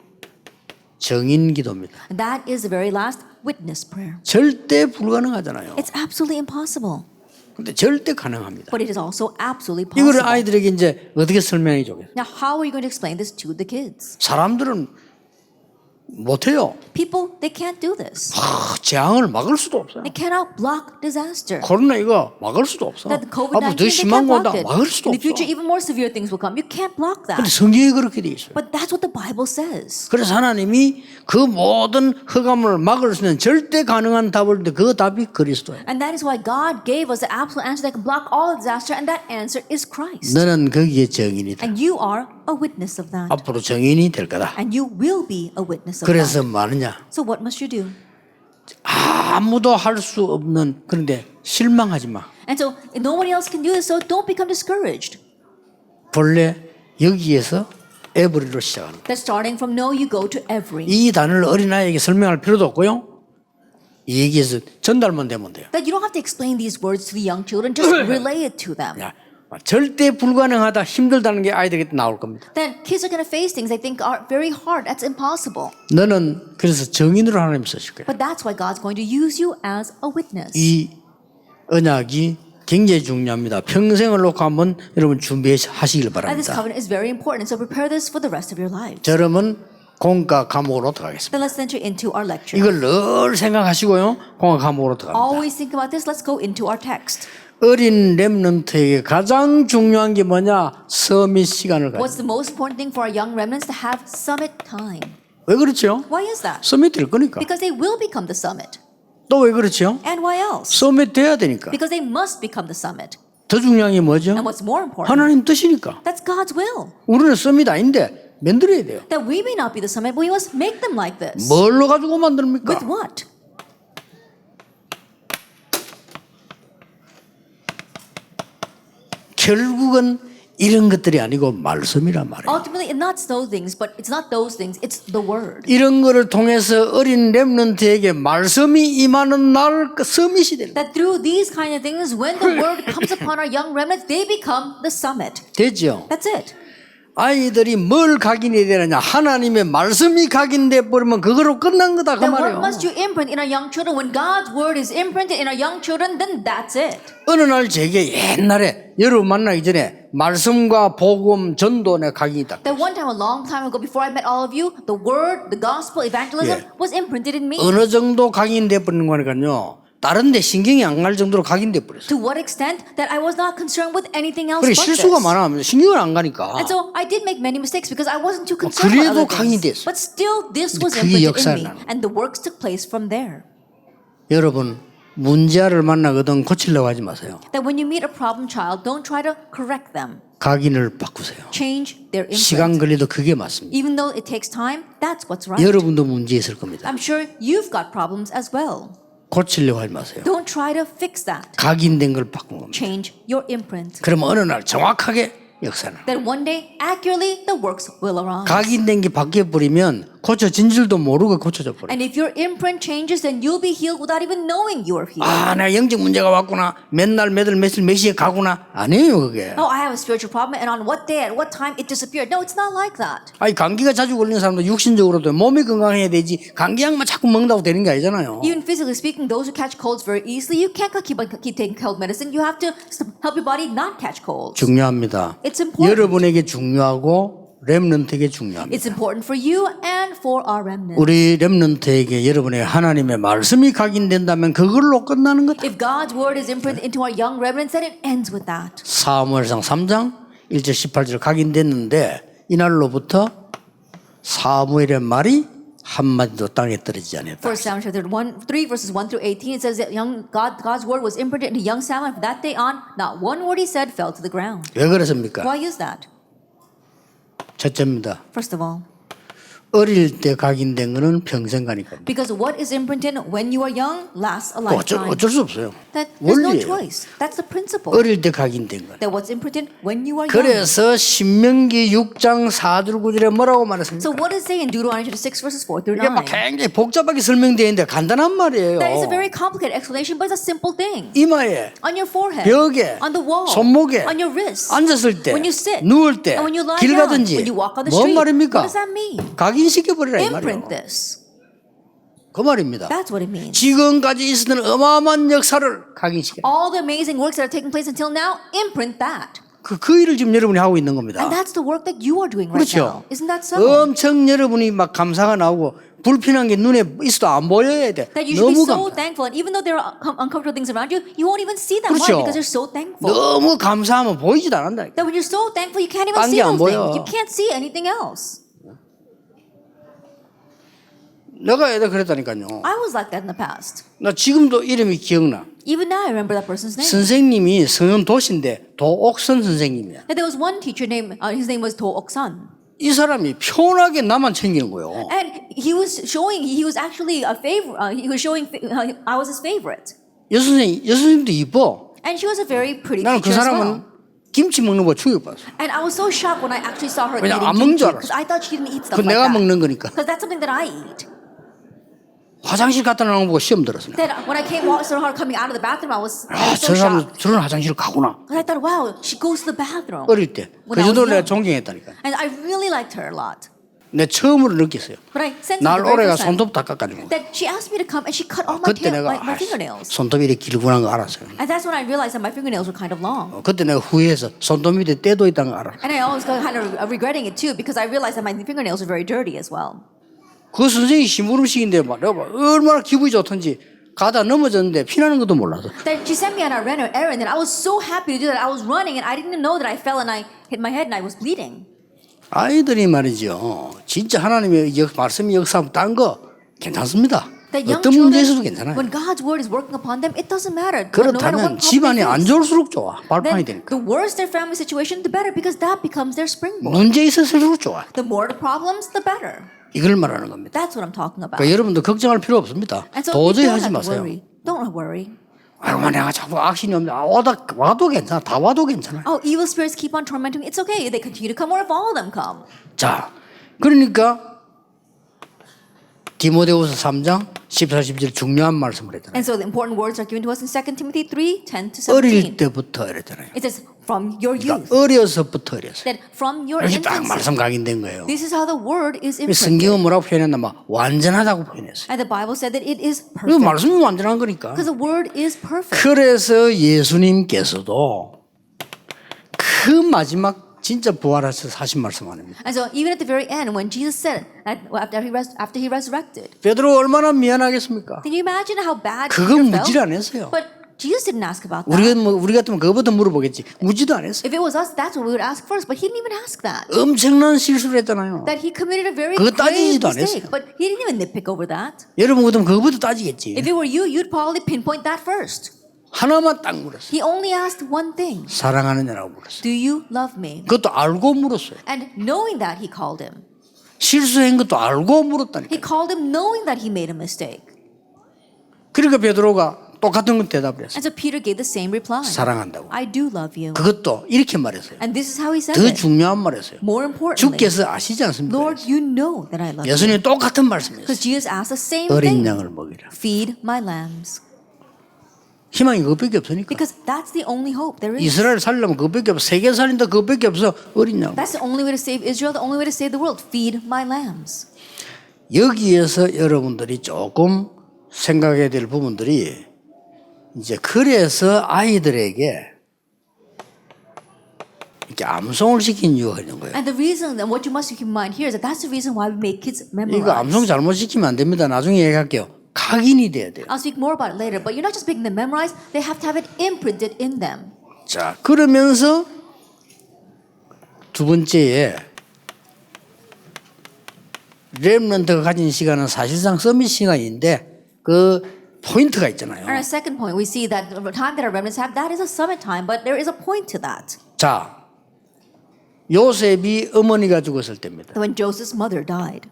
정인 기도입니다. And that is the very last witness prayer. 절대 불가능하잖아요. It's absolutely impossible, 근데 절대 가능합니다. but it is also absolutely 이거를 possible. 아이들에게 이제 어떻게 설명해 주겠어요? Now, how are you going to explain this to the kids? 사람들은 못해요. People, they can't do this. 재앙을 막을 수도 없어요. They cannot block disaster. 코로나 이거 막을 수도 없어. That the 앞으로 COVID-19, 더 they 심한 can't 거 block 온다. it. 막을 수도 In the 없어. future, even more severe things will come. You can't block 근데 that. 성경에 그렇게 돼 있어요. But that's what the Bible says. 그래서 하나님이 그 모든 흑암을 막을 수 있는 절대 가능한 답을 주는데 그 답이 그리스도예요. And that is why God gave us the absolute answer that can block all disaster, and that answer is Christ. 너는 거기에 정인이다. And you are a witness of that. 앞으로 정인이 될 거다. And you will be a witness of 그래서 that. 뭐하느냐? So what must you do? 아무도 할 수 없는 그런데 실망하지 마. And so nobody else can do this, so don't become discouraged. 본래 여기에서 에브리로 시작하는 거예요. That starting from no, you go to every. 이 단어를 어린아이에게 설명할 필요도 없고요. 이 얘기에서 전달만 되면 돼요. That you don't have to explain these words to the young children, just relay it to them. 야, 절대 불가능하다 힘들다는 게 아이들에게 나올 겁니다. Then kids are going to face things they think are very hard. That's impossible. 너는 그래서 정인으로 하나님 쓰실 거예요. But that's why God's going to use you as a witness. 이 언약이 굉장히 중요합니다. 평생을 놓고 한번 여러분 준비하시길 And this 바랍니다. covenant is very important. So prepare this for the rest of your lives. 자, 그러면 공과 과목으로 들어가겠습니다. Then let's enter into our lecture. 이걸 늘 생각하시고요. 공과 과목으로 들어갑니다. Always think about this. Let's go into our text. 어린 렘넌트에게 가장 중요한 게 뭐냐? 서밋 시간을 가져. What's the most important thing for our young remnants? To have summit time. 왜 그렇죠? Why is that? 서밋 될 거니까. Because they will become the summit. 또 왜 그렇죠? And why else? 서밋 돼야 되니까. Because they must become the summit. 더 중요한 게 뭐죠? And what's more important? 하나님 뜻이니까. That's God's will. 우리는 서밋 아닌데 만들어야 돼요. That we may not be the summit, but we must make them like this. 뭘로 가지고 만듭니까? With what? 결국은 이런 것들이 아니고 말씀이란 말이에요. Ultimately, it's not those things, but it's not those things, it's the word. 이런 거를 통해서 어린 렘넌트에게 말씀이 임하는 날 서밋이 되는 That through these kind of things, when the word comes upon our young remnants, they become the summit. 되죠. That's it. 아이들이 뭘 각인해야 되느냐? 하나님의 말씀이 각인돼 버리면 그거로 끝난 거다 그 Then what 말이에요. must you imprint in our young children? When God's word is imprinted in our young children, then that's it. 어느 날 제게 옛날에 여러분 만나기 전에 말씀과 복음 전도의 각인이 딱. That one time, a long time ago, before I met all of you, the word, the gospel, evangelism was imprinted in me. 어느 정도 각인돼 버리는 거니까요. 다른 데 신경이 안 갈 정도로 각인돼 버렸어요. To what extent that I was not concerned with anything else 그래 but 실수가 this. 많아. 신경을 안 가니까. And so I did make many mistakes because I wasn't too concerned with 그래도 other 각인이 things. 됐어. But still, this was 그게 imprinted in 역사를 me, 나는 거야. and the works took place from there. 여러분 문제아를 만나거든 고치려고 하지 마세요. That when you meet a problem child, don't try to correct them. 각인을 바꾸세요. Change their 시간 imprint. 걸려도 그게 맞습니다. Even though it takes time, that's what's right. 여러분도 문제 있을 겁니다. I'm sure you've got problems as well. 고치려고 하지 마세요. Don't try to fix that. 각인된 걸 바꾼 겁니다. Change your imprint. 그러면 어느 날 정확하게 역사는 That one day, accurately, the works will arise. 각인된 게 바뀌어 버리면 고쳐진 줄도 모르고 고쳐져 버려. And if your imprint changes, then you'll be healed without even knowing you are healed. 아, 내가 영적 문제가 왔구나. 맨날 매달 며칠 몇 시에 가구나. 아니에요, 그게. Oh, I have a spiritual problem, and on what day, at what time, it disappeared. No, it's not like that. 아니, 감기가 자주 걸리는 사람도 육신적으로도 몸이 건강해야 되지. 감기약만 자꾸 먹는다고 되는 게 아니잖아요. Even physically speaking, those who catch colds very easily, you can't keep taking cold medicine. You have to help your body not catch colds. 중요합니다. It's important. 여러분에게 중요하고 렘넌트에게 중요합니다. It's important for you and for our remnant. 우리 렘넌트에게 여러분의 하나님의 말씀이 각인된다면 그걸로 끝나는 거다. If God's word is imprinted into our young remnants, then it ends with that. 사무엘상 3장 1절 18절 각인됐는데 이날로부터 사무엘의 말이 한마디도 땅에 떨어지지 않았다. 1 Samuel chapter 3 verses 1 through 18, it says that God's word was imprinted into young Samuel. From that day on, not one word he said fell to the ground. 왜 그렇습니까? Why is that? 첫째입니다. First of all, 어릴 때 각인된 거는 평생 가니까. because what is imprinted when you are young lasts a lifetime. 어쩔 수 없어요. That there's no 원리예요. choice. That's the principle. 어릴 때 각인된 거. That what's imprinted when you are young. 그래서 신명기 6장 4절 9절에 뭐라고 말했습니까? So what does it say in Deuteronomy chapter 6 verses 4 through 이게 막 9? 굉장히 복잡하게 설명되어 있는데 간단한 말이에요. That is a very complicated explanation, but it's a simple thing. 이마에, On your forehead, 벽에, on the wall, 손목에, on your wrist, 앉았을 때, when you sit, 누울 때, and when you lie 길 down, 가든지 when you walk on the 뭔 street. 말입니까? What does that mean? 각인시켜버리라 이 말이에요. Imprint this. 그 말입니다. That's what it means. 지금까지 있었던 어마어마한 역사를 각인시켜. All the amazing works that are taking place until now, imprint that. 그 일을 지금 여러분이 하고 있는 겁니다. And that's the work that you are doing right 그렇죠. now. Isn't that so? 엄청 여러분이 막 감사가 나오고 불편한 게 눈에 있어도 안 보여야 돼. That you should be 너무 so 감사. thankful. And even though there are uncomfortable things around you, you won't even see them. 그렇죠. Why? Because you're so thankful. 너무 감사하면 보이지도 않는다. That when you're so thankful, you can't even 딴 see 게 안 those 보여. things. You can't see anything else. 내가 애들 그랬다니까요. I was like that in the past. 나 지금도 이름이 기억나. Even now, I remember that person's name. 선생님이 성은 도시인데 도옥선 선생님이야. That there was one teacher named, his name was Do Ok-sun. 이 사람이 편하게 나만 챙기는 거예요. And he was actually a favorite. He was showing, I was his favorite. 여선생님도 이뻐. And she was a very pretty 나는 그 teacher as 사람은 well. 김치 먹는 거 충격받았어. And I was so shocked when I actually saw her 왜냐, eating 안 먹는 줄 kimchi because I thought she didn't eat stuff 그 like 내가 that. 먹는 거니까. Because that's something that I eat. 화장실 갔다 나온 거 보고 시험 들었어. That when I saw her coming out of the bathroom, I was 저 so 사람 shocked. 저런 화장실 가구나. Because I thought, wow, she goes to the bathroom. 어릴 때. 그 When I was 정도로 내가 young. 존경했다니까. And I really liked her a lot. 내 처음으로 느꼈어요. But I sensed 날 the very 오래가 first time 손톱 닦아가지고. that she asked me to come and she cut all 그때 내가 my fingernails. 손톱이 이렇게 길구나 거 알았어요. And that's when I realized that my fingernails were kind of long. 그때 내가 후회해서 손톱 밑에 때도 있다는 거 알았어. And I always got kind of regretting it too because I realized that my fingernails were very dirty as well. 그 선생님이 심부름식인데 막 내가 막 얼마나 기분이 좋던지 가다 넘어졌는데 피나는 것도 몰라서. That she sent me on a errand and I was so happy to do that. I was running and I didn't know that I fell and I hit my head and I was bleeding. 아이들이 말이죠. 진짜 하나님의 말씀이 역사하면 딴 거 괜찮습니다. That young 어떤 문제에서도 children, 괜찮아요. when God's word is working upon them, it doesn't matter. No matter 그렇다면 what problem 집안이 they 안 face. 좋을수록 좋아. 발판이 Then 되니까. the worse their family situation, the better because that becomes their springboard. 문제 있을수록 좋아. The more the problems, the better. 이걸 말하는 겁니다. That's what I'm talking about. 그러니까 여러분도 걱정할 필요 없습니다. And so 도저히 you don't 하지 have to 마세요. worry. Don't worry. 아이고 내가 자꾸 악신이 없는데 와도 괜찮아. 다 와도 괜찮아. Oh, evil spirits keep on tormenting me. It's okay. They continue to come or if all of them come. 자, 그러니까 디모데후서 3장 14, 17 중요한 말씀을 했잖아요. And so the important words are given to us in 2 Timothy 3, 10 to 어릴 17. 때부터 이랬잖아요. It says, from your youth. 그러니까 어려서부터 이랬어요. That from your 이렇게 딱 infancy. 말씀 각인된 거예요. This is how the word is imprinted. 성경은 뭐라고 표현했나 막 완전하다고 표현했어요. And the Bible said that it is 그 perfect. 말씀이 완전한 거니까. Because the word is perfect. 그래서 예수님께서도 그 마지막 진짜 부활하셔서 하신 말씀 아닙니까? And so even at the very end, when Jesus said that after he resurrected, 베드로 얼마나 미안하겠습니까? can you imagine how bad 그건 Peter 무지를 felt? 안 했어요. But Jesus didn't ask about that. 우리 같으면 그거부터 물어보겠지. 무지도 안 했어요. If it was us, that's what we would ask first. But he didn't even ask that. 엄청난 실수를 했잖아요. That he committed a very 그거 grave 따지지도 mistake. 않았어요. But he didn't even nitpick over that. 여러분 같으면 그거부터 따지겠지. If it were you, you'd probably pinpoint that first. 하나만 딱 물었어요. He only asked one thing. 사랑하느냐라고 물었어요. Do you love me? 그것도 알고 물었어요. And knowing that, he called him. 실수한 것도 알고 물었다니까. He called him knowing that he made a mistake. 그러니까 베드로가 똑같은 건 대답을 했어요. And so Peter gave the same reply. 사랑한다고. I do love you. 그것도 이렇게 말했어요. And this is how he said 더 it. 중요한 말했어요. More importantly, 주께서 아시지 않습니까? Lord, you know that I love you. 예수님이 똑같은 말씀이었어요. Because Jesus asked the same 어린 thing. 양을 먹이라. Feed my lambs. 희망이 그것밖에 없으니까. Because that's the only hope there is. 이스라엘 살려면 그것밖에 없어. 세계 살린다 그것밖에 없어. 어린 양. That's the only way to save Israel, the only way to save the world. Feed my lambs. 여기에서 여러분들이 조금 생각해야 될 부분들이 이제 그래서 아이들에게 이렇게 암송을 시킨 이유가 있는 거예요. And the reason, and what you must keep in mind here is that that's the reason why we make kids memorize. 이거 암송 잘못 시키면 안 됩니다. 나중에 얘기할게요. 각인이 돼야 돼요. I'll speak more about it later, but you're not just making them memorize, they have to have it imprinted in them. 자, 그러면서 두 번째에 렘넌트가 가진 시간은 사실상 서밋 시간인데 그 포인트가 있잖아요. And our second point, we see that the time that our remnants have, that is a summit time, but there is a point to that. 자, 요셉이 어머니가 죽었을 때입니다. When Joseph's mother died,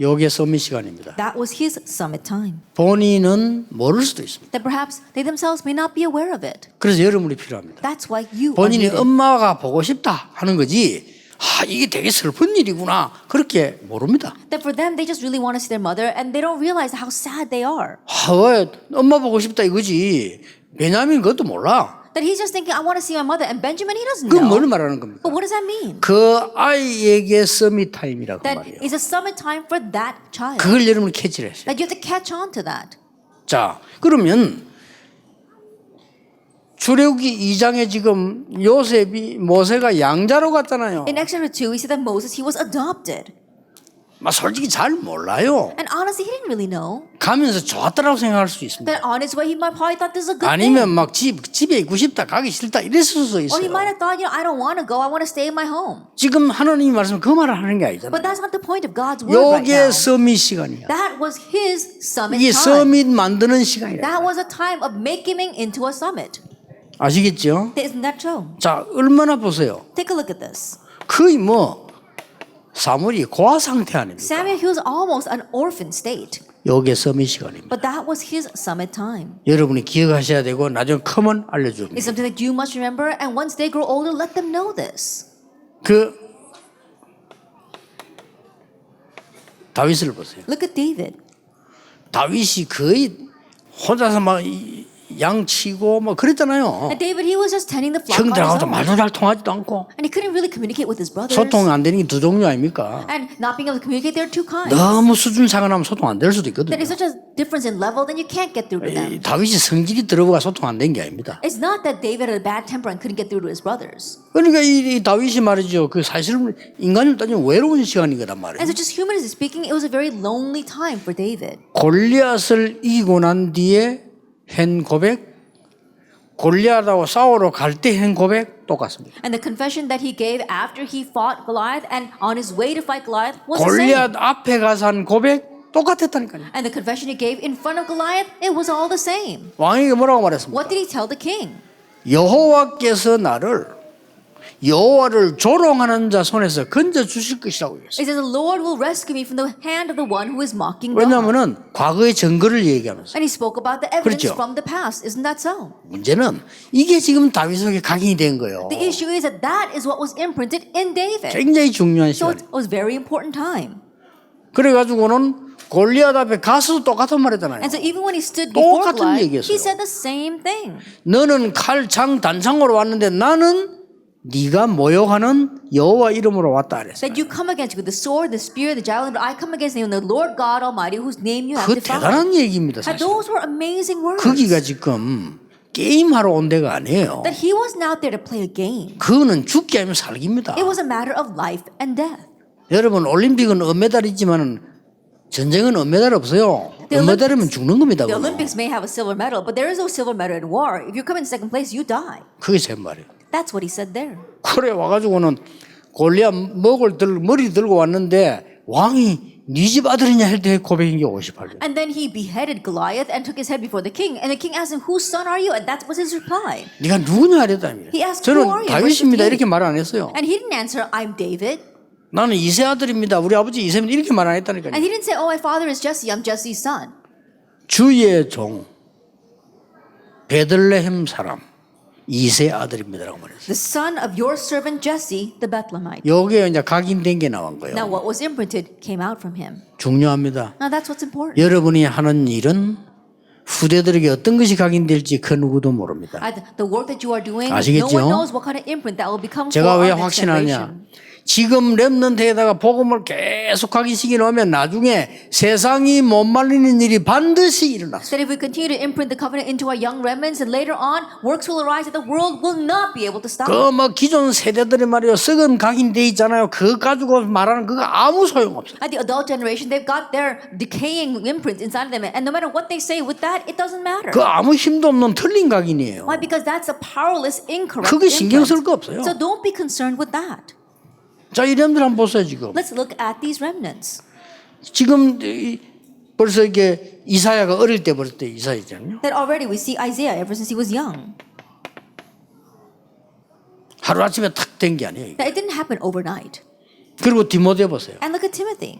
요게 서밋 시간입니다. that was his summit time. 본인은 모를 수도 있습니다. That perhaps they themselves may not be aware of it. 그래서 여러분이 필요합니다. That's why you are 본인이 needed. 엄마가 보고 싶다 하는 거지. 아, 이게 되게 슬픈 일이구나. 그렇게 모릅니다. That for them, they just really want to see their mother, and they don't realize how sad they are. 아, 왜 엄마 보고 싶다 이거지. 베냐민 그것도 몰라. That he's just thinking, I want to see my mother, and Benjamin, he doesn't 그건 뭘 know. 말하는 겁니까? But what does that mean? 그 아이에게 서밋 타임이라고 That 말이에요. is a summit time for that child. 그걸 여러분이 캐치를 했어요. That you have to catch on to that. 자, 그러면 출애굽기 2장에 지금 요셉이 모세가 양자로 갔잖아요. In Exodus 2, we see that Moses, he was adopted. 막 솔직히 잘 몰라요. And honestly, he didn't really know. 가면서 좋았다라고 생각할 수 있습니다. That on his way, he might probably thought this is a good 아니면 thing. 막 집에 있고 싶다, 가기 싫다 이랬을 수도 Or he might 있어요. have thought, I don't want to go, I want to stay in my home. 지금 하나님이 말씀 그 말을 하는 게 아니잖아요. But that's not the point of God's word right 요게 now. 서밋 시간이야. That was his summit 이게 time. 서밋 만드는 시간이야. That was a time of making him into a summit. 아시겠죠? Isn't that true? 자, 얼마나 보세요. Take a look at this. 거의 뭐 사물이 고아 상태 아닙니까? Samuel, he was almost an orphan state. 요게 서밋 시간입니다. But that was his summit time. 여러분이 기억하셔야 되고 나중에 크면 알려줍니다. It's something that you must remember, and once they grow older, let them know this. 그 다윗을 보세요. Look at David. 다윗이 거의 혼자서 막 양 치고 뭐 그랬잖아요. And David, he was just tending the flock on his 형들하고도 own. 말도 잘 통하지도 않고 And he couldn't really communicate with his brothers. 소통 안 되는 게 두 종류 아닙니까? And not being able to communicate, there are two kinds. 너무 수준 차가 나면 소통 안 될 수도 있거든요. There is such a difference in level, then you can't get through to them. 다윗이 성질이 들어가 소통 안 된 게 아닙니다. It's not that David had a bad temper and couldn't get through to his brothers. 그러니까 이 다윗이 말이죠. 그 사실 인간을 따지면 외로운 시간인 거란 말이에요. And so just humanly speaking, it was a very lonely time for David. 골리앗을 이기고 난 뒤에 한 고백, 골리앗하고 싸우러 갈 때 한 고백 똑같습니다. And the confession that he gave after he fought Goliath and on his way to fight Goliath was the same. 골리앗 앞에 가서 한 고백 똑같았다니까요. And the confession he gave in front of Goliath, it was all the same. 왕에게 뭐라고 말했습니까? What did he tell the king? 여호와께서 여호와를 조롱하는 자 손에서 건져 주실 것이라고 했어요. It says, the Lord will rescue me from the hand of the one who is mocking God. 왜냐하면은 과거의 증거를 얘기하면서 And he spoke about the evidence 그렇죠. from the past. Isn't that so? 문제는 이게 지금 다윗에게 각인이 된 거예요. The issue is that that is what was imprinted in David. 굉장히 중요한 So 시간. it was a very important time. 그래가지고는 골리앗 앞에 가서도 똑같은 말 했잖아요. And so even when he stood before 똑같은 Goliath, 얘기했어요. he said the same thing. 너는 칼, 장, 단창으로 왔는데 나는 네가 모욕하는 여호와 이름으로 왔다 그랬어요. That you come against with the sword, the spear, the javelin, but I come against you in the Lord God Almighty, whose name you have 그 defied. 대단한 얘기입니다. And 사실. those were amazing words. 거기가 지금 게임하러 온 데가 아니에요. That he wasn't out there to play a game. 그거는 죽기 아니면 살기입니다. It was a matter of life and death. 여러분 올림픽은 은메달이지만 전쟁은 은메달 없어요. 은메달이면 죽는 겁니다. The 그거는. Olympics may have a silver medal, but there is no silver medal in war. If you come in second place, you die. 그게 제 말이에요. That's what he said there. 그래 와가지고는 골리앗 머리 들고 왔는데 왕이 네 집 아들이냐 할 때 고백인 게 58절. And then he beheaded Goliath and took his head before the king. And the king asked him, whose son are you? And that was his reply. 네가 누구냐 하랬답니다. He asked, "Who 저는 are you?" 다윗입니다 Verse 15. 이렇게 말 안 했어요. And he didn't answer, I'm David. 나는 이세 아들입니다. 우리 아버지 이세입니다 이렇게 말 안 했다니까요. And he didn't say, oh, my father is Jesse. I'm Jesse's son. 주의 종 베들레헴 사람 이세 아들입니다라고 말했어요. The son of your servant Jesse, the Bethlehemite. 여기에 이제 각인된 게 나온 거예요. Now, what was imprinted came out from him. 중요합니다. Now, that's what's important. 여러분이 하는 일은 후대들에게 어떤 것이 각인될지 그 누구도 모릅니다. The work that you are doing, no 아시겠죠? one knows what kind of imprint that will become for 제가 왜 our next generation. 확신하냐? 지금 렘넌트에다가 복음을 계속 각인시켜 놓으면 나중에 세상이 못 말리는 일이 반드시 일어났어요. That if we continue to imprint the covenant into our young remnants, and later on works will arise that the world will not be able to stop. 그 뭐 기존 세대들이 말이요 썩은 각인돼 있잖아요. 그거 가지고 말하는 그거 아무 소용 없어요. At the adult generation, they've got their decaying imprints inside of them, and no matter what they say with that, it doesn't matter. 그 아무 힘도 없는 틀린 각인이에요. Why? Because that's a powerless, incorrect 그게 신경 쓸 imprint. 거 없어요. So don't be concerned with that. 자, 이 렘들 한번 보세요 지금. Let's look at these remnants. 지금 벌써 이게 이사야가 어릴 때 벌써 이사야잖아요. That already we see Isaiah ever since he was young. 하루 아침에 탁 된 게 아니에요. That it didn't happen overnight. 그리고 디모데 보세요. And look at Timothy.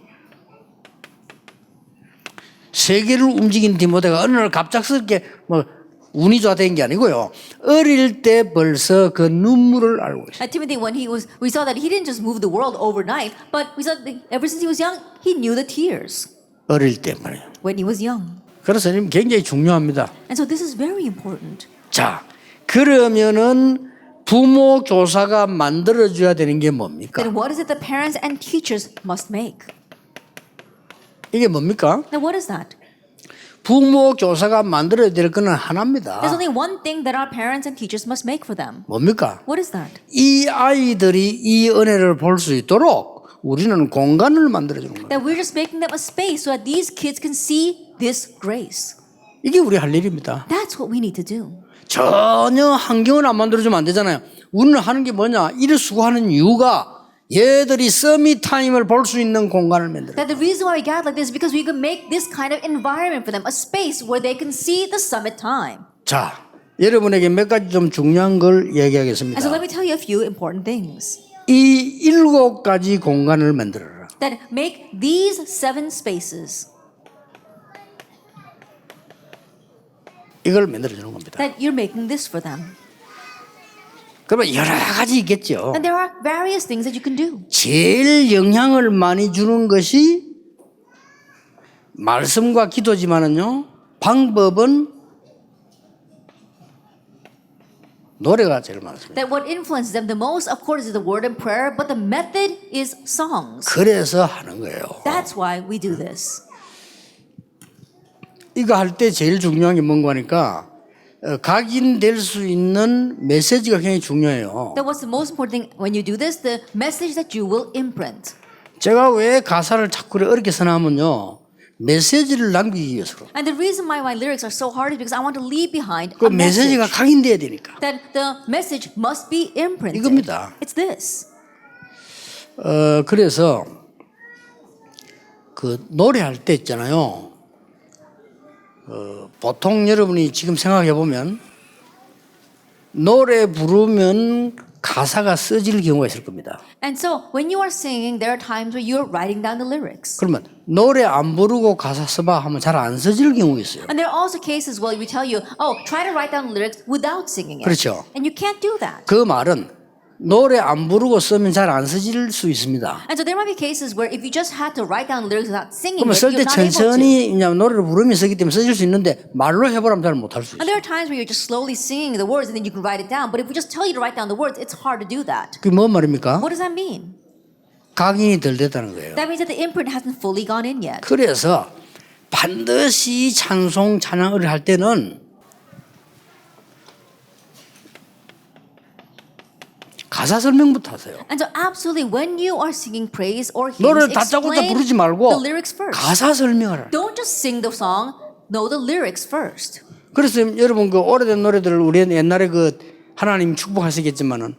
세계를 움직인 디모데가 어느 날 갑작스럽게 뭐 운이 좋아된 게 아니고요. 어릴 때 벌써 그 눈물을 알고 있어요. At Timothy, when we saw that he didn't just move the world overnight, but we saw that ever since he was young, he knew the tears 어릴 때 말이에요. when he was young. 그래서 굉장히 중요합니다. And so this is very important. 자, 그러면은 부모 교사가 만들어줘야 되는 게 뭡니까? Then what is it the parents and teachers must make? 이게 뭡니까? Now what is that? 부모 교사가 만들어야 될 거는 하나입니다. There's only one thing that our parents and teachers must make for them. 뭡니까? What is that? 이 아이들이 이 은혜를 볼 수 있도록 우리는 공간을 만들어주는 거예요. That we're just making them a space so that these kids can see this grace. 이게 우리 할 일입니다. That's what we need to do. 전혀 환경을 안 만들어주면 안 되잖아요. 우리는 하는 게 뭐냐? 이를 수고하는 이유가 얘들이 서밋 타임을 볼 수 있는 공간을 만들어요. That the reason why we gather like this is because we can make this kind of environment for them, a space where they can see the summit time. 자, 여러분에게 몇 가지 좀 중요한 걸 And so 얘기하겠습니다. let me tell you a few important things. 이 7가지 공간을 만들어라. That make these 7 spaces. 이걸 만들어주는 겁니다. That you're making this for them. 그러면 여러 가지 있겠죠. And there are various things that you can do. 제일 영향을 많이 주는 것이 말씀과 기도지만은요, 방법은 노래가 제일 많습니다. That what influences them the most, of course, is the word and prayer, but the method is songs. 그래서 하는 거예요. That's why we do this. 이거 할 때 제일 중요한 게 뭔가 하니까 각인될 수 있는 메시지가 굉장히 중요해요. That what's the most important thing when you do this? The message that you will imprint. 제가 왜 가사를 자꾸 어렵게 써나면요, 메시지를 남기기 위해서. And the reason why my lyrics are so hard is because I want to leave behind 그 a message. 메시지가 각인돼야 되니까. That the message must be imprinted. 이겁니다. It's this. 그래서 그 노래할 때 있잖아요. 보통 여러분이 지금 생각해 보면 노래 부르면 가사가 써질 경우가 있을 겁니다. And so when you are singing, there are times where you're writing down the lyrics. 그러면 노래 안 부르고 가사 써봐 하면 잘 안 써질 경우가 있어요. And there are also cases where we tell you, oh, try to write down the lyrics without singing it. 그렇죠. And you can't do that. 그 말은 노래 안 부르고 쓰면 잘 안 써질 수 있습니다. And so there might be cases where if you just had to write down lyrics without singing 그러면 it, 쓸 때 you're not able to. 천천히 그냥 노래를 부르면서 쓰기 때문에 써질 수 있는데 말로 해보라면 잘 못할 수 And 있어요. there are times where you're just slowly singing the words and then you can write it down. But if we just tell you to write down the words, it's hard to do that. 그게 뭔 말입니까? What does that mean? 각인이 덜 됐다는 거예요. That means that the imprint hasn't fully gone in yet. 그래서 반드시 찬송 찬양을 할 때는 가사 설명부터 하세요. And so absolutely when you are singing praise or hymns, 노래를 다짜고짜 explain 부르지 말고 the lyrics first. 가사 설명을 하라. Don't just sing the song, know the lyrics first. 그래서 여러분 그 오래된 노래들을 우리 옛날에 그 하나님 축복하시겠지만은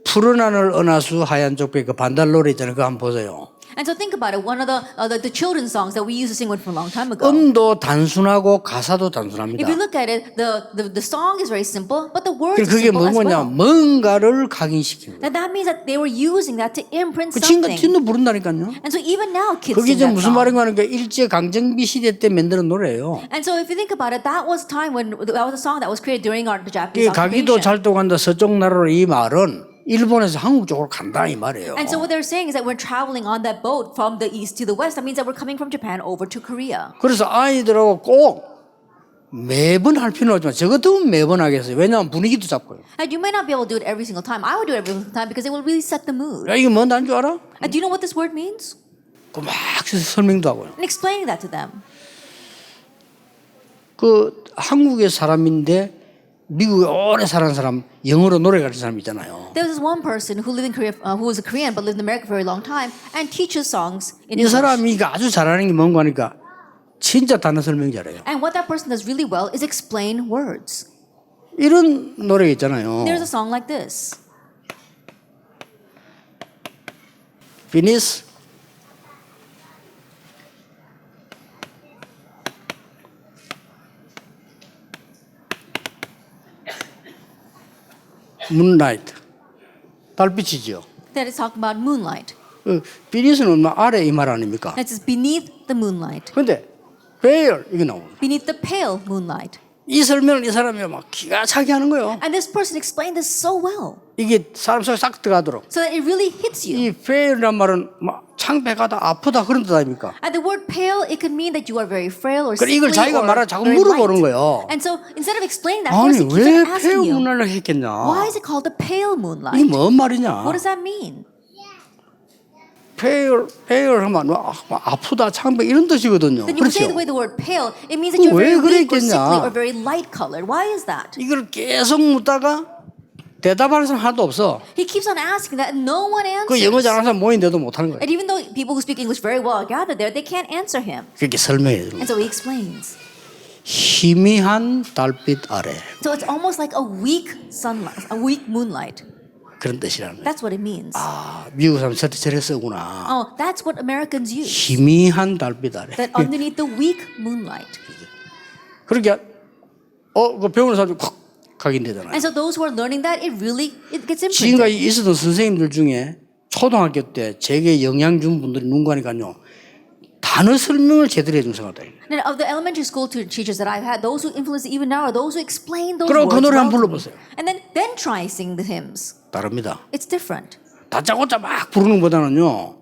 푸른 하늘 은하수 하얀 쪽배 그 반달 노래 있잖아요. 그거 한번 보세요. And so think about it. One of the children's songs that we used to sing from a long time ago. 음도 단순하고 가사도 If 단순합니다. you look at it, the song is very simple, but the words are 그게 simple as 뭐냐? well. 뭔가를 각인시키는 거예요. That means that they were using that to imprint 그 지금까지 something. 지금도 부른다니까요. And so even now kids 그게 sing 이제 that 무슨 song. 말인가 하니까 일제 강점기 시대 때 만드는 노래예요. And so if you think about it, that was a time when that was a song that was created during the 이 Japanese 가기도 occupation. 잘 떠간다 서쪽 나라로 이 말은 일본에서 한국 쪽으로 간다 이 말이에요. And so what they're saying is that we're traveling on that boat from the east to the west. That means that we're coming from Japan over to Korea. 그래서 아이들하고 꼭 매번 할 필요는 없지만 저것도 매번 하겠어요. 왜냐하면 분위기도 잡고요. And you may not be able to do it every single time. I would do it every single time because it will really set the mood. 야, 이게 뭔 줄 알아? And do you know what this word means? 그 막 설명도 하고요. And explaining that to them. 그 한국의 사람인데 미국에 오래 사는 사람 영어로 노래 가르치는 사람 있잖아요. There was this one person who lived in Korea, who was a Korean but lived in America for a very long time, and teaches songs in 이 English. 사람이 이거 아주 잘하는 게 뭔가 하니까 진짜 단어 설명 잘해요. And what that person does really well is explain words. 이런 노래 있잖아요. There's a song like this. Venice Moonlight 달빛이죠. That is talking about moonlight. 비니스는 아래 이 말 아닙니까? It says beneath the moonlight. 근데 fair 이게 나옵니다. Beneath the pale moonlight. 이 설명을 이 사람이 막 기가 차게 하는 거예요. And this person explained this so well. 이게 사람 속에 싹 들어가도록. So that it really hits you. 이 fair이란 말은 막 창백하다 아프다 그런 뜻 아닙니까? And the word pale, it could mean that you are very frail or 그래 sickly 이걸 자기가 or 말하고 자꾸 very 물어보는 light. 거예요. And so instead of explaining that, 아니 person keeps 왜 on fair asking you, 문화를 했겠냐? why is it called the pale 이게 moonlight? 뭔 말이냐? What does that mean? fair 하면 아프다 창백 이런 뜻이거든요. Then you say the 그렇죠? way the word pale, it means that you're 왜 very weak or 그랬겠냐? sickly or very light colored. Why is that? 이걸 계속 묻다가 대답하는 사람 하나도 없어. He keeps on asking that and no one 그 영어 answers. 잘하는 사람 모인데도 못하는 거예요. And even though people who speak English very well are gathered there, they can't answer him. 그렇게 설명해 주는 거예요. And so he explains. 희미한 달빛 아래 So it's almost like a weak sunlight, a weak moonlight. 그런 뜻이라는 거예요. That's what it means. 아, 미국 사람 저래 쓰구나. Oh, that's what Americans use. 희미한 달빛 아래. That underneath the weak moonlight. 그러니까 그 배우는 사람이 콱 각인되잖아요. And so those who are learning that, it gets imprinted. 지금까지 있었던 선생님들 중에 초등학교 때 제게 영향 준 분들이 누군가니까요. 단어 설명을 제대로 해준 사람들. And of the elementary school teachers that I've had, those who influence even now are those who explain those 그럼 그 words 노래 well 한번 to me. 불러보세요. And then try sing the hymns. 다릅니다. It's different. 다짜고짜 막 부르는 것보다는요.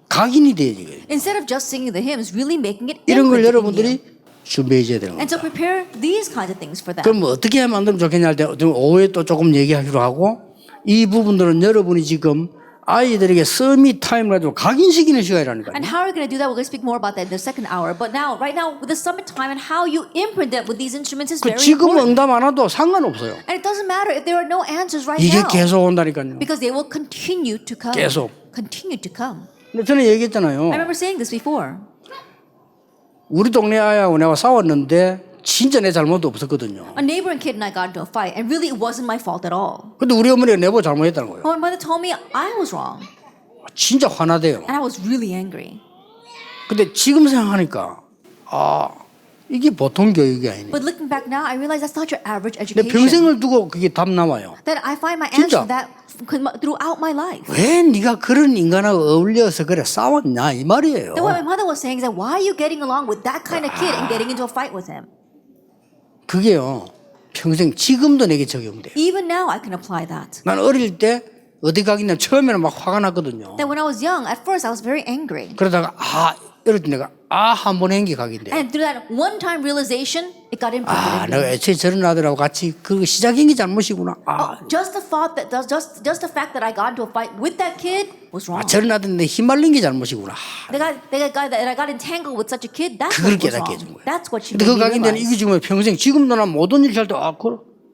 각인이 돼야지. Instead of just singing the hymns, really making it 이런 걸 imprinted in you. 여러분들이 준비해 줘야 되는 And so 겁니다. prepare these kinds of things for them. 그럼 어떻게 하면 만들면 좋겠냐 할 때 오후에 또 조금 얘기하기로 하고 이 부분들은 여러분이 지금 아이들에게 서밋 타임을 가지고 각인시키는 시간이라니까요. And how are we going to do that? We're going to speak more about that in the second hour. But right now, with the summit time and how you imprint them with these instruments is 그 very 지금 important. 응답 안 와도 상관없어요. And it doesn't matter if there are no answers right 이게 now. 계속 온다니까요. Because they will continue to come. 계속. Continue to come. 근데 저는 얘기했잖아요. I remember saying this before. 우리 동네 아이하고 내가 싸웠는데 진짜 내 잘못도 없었거든요. A neighboring kid and I got into a fight, and really it wasn't my fault at all. 근데 우리 어머니가 내보고 잘못했다는 거예요. My mother told me I was wrong, 진짜 화나대요. and I was really angry. 근데 지금 생각하니까 이게 보통 교육이 아니네. But looking back now, I realize that's not your average 근데 education. 평생을 두고 그게 답 나와요. That I find my 진짜. answer that throughout my life. 왜 네가 그런 인간하고 어울려서 그래 싸웠냐 이 말이에요. Then what my mother was saying is that why are you getting along with that kind of kid and getting into a fight with him? 그게요. 평생 지금도 내게 적용돼요. Even now, I can apply that. 난 어릴 때 어디 가겠냐 처음에는 막 화가 났거든요. That when I was young, at first I was very angry. 그러다가 어릴 때 내가 한 번 한 게 각인돼요. And through that one-time realization, it got imprinted in 내가 me. 애초에 저런 아들하고 같이 그 시작인 게 잘못이구나. Just the thought that just the fact that I got into a fight with that kid was wrong. 저런 아들인데 휘말린 게 잘못이구나. That I got entangled with such a kid. That's 그걸 what was 깨닫게 wrong. 해준 거예요. That's what she 근데 그 made me 각인되는 이게 realize. 지금 평생 지금도 난 모든 일 할 때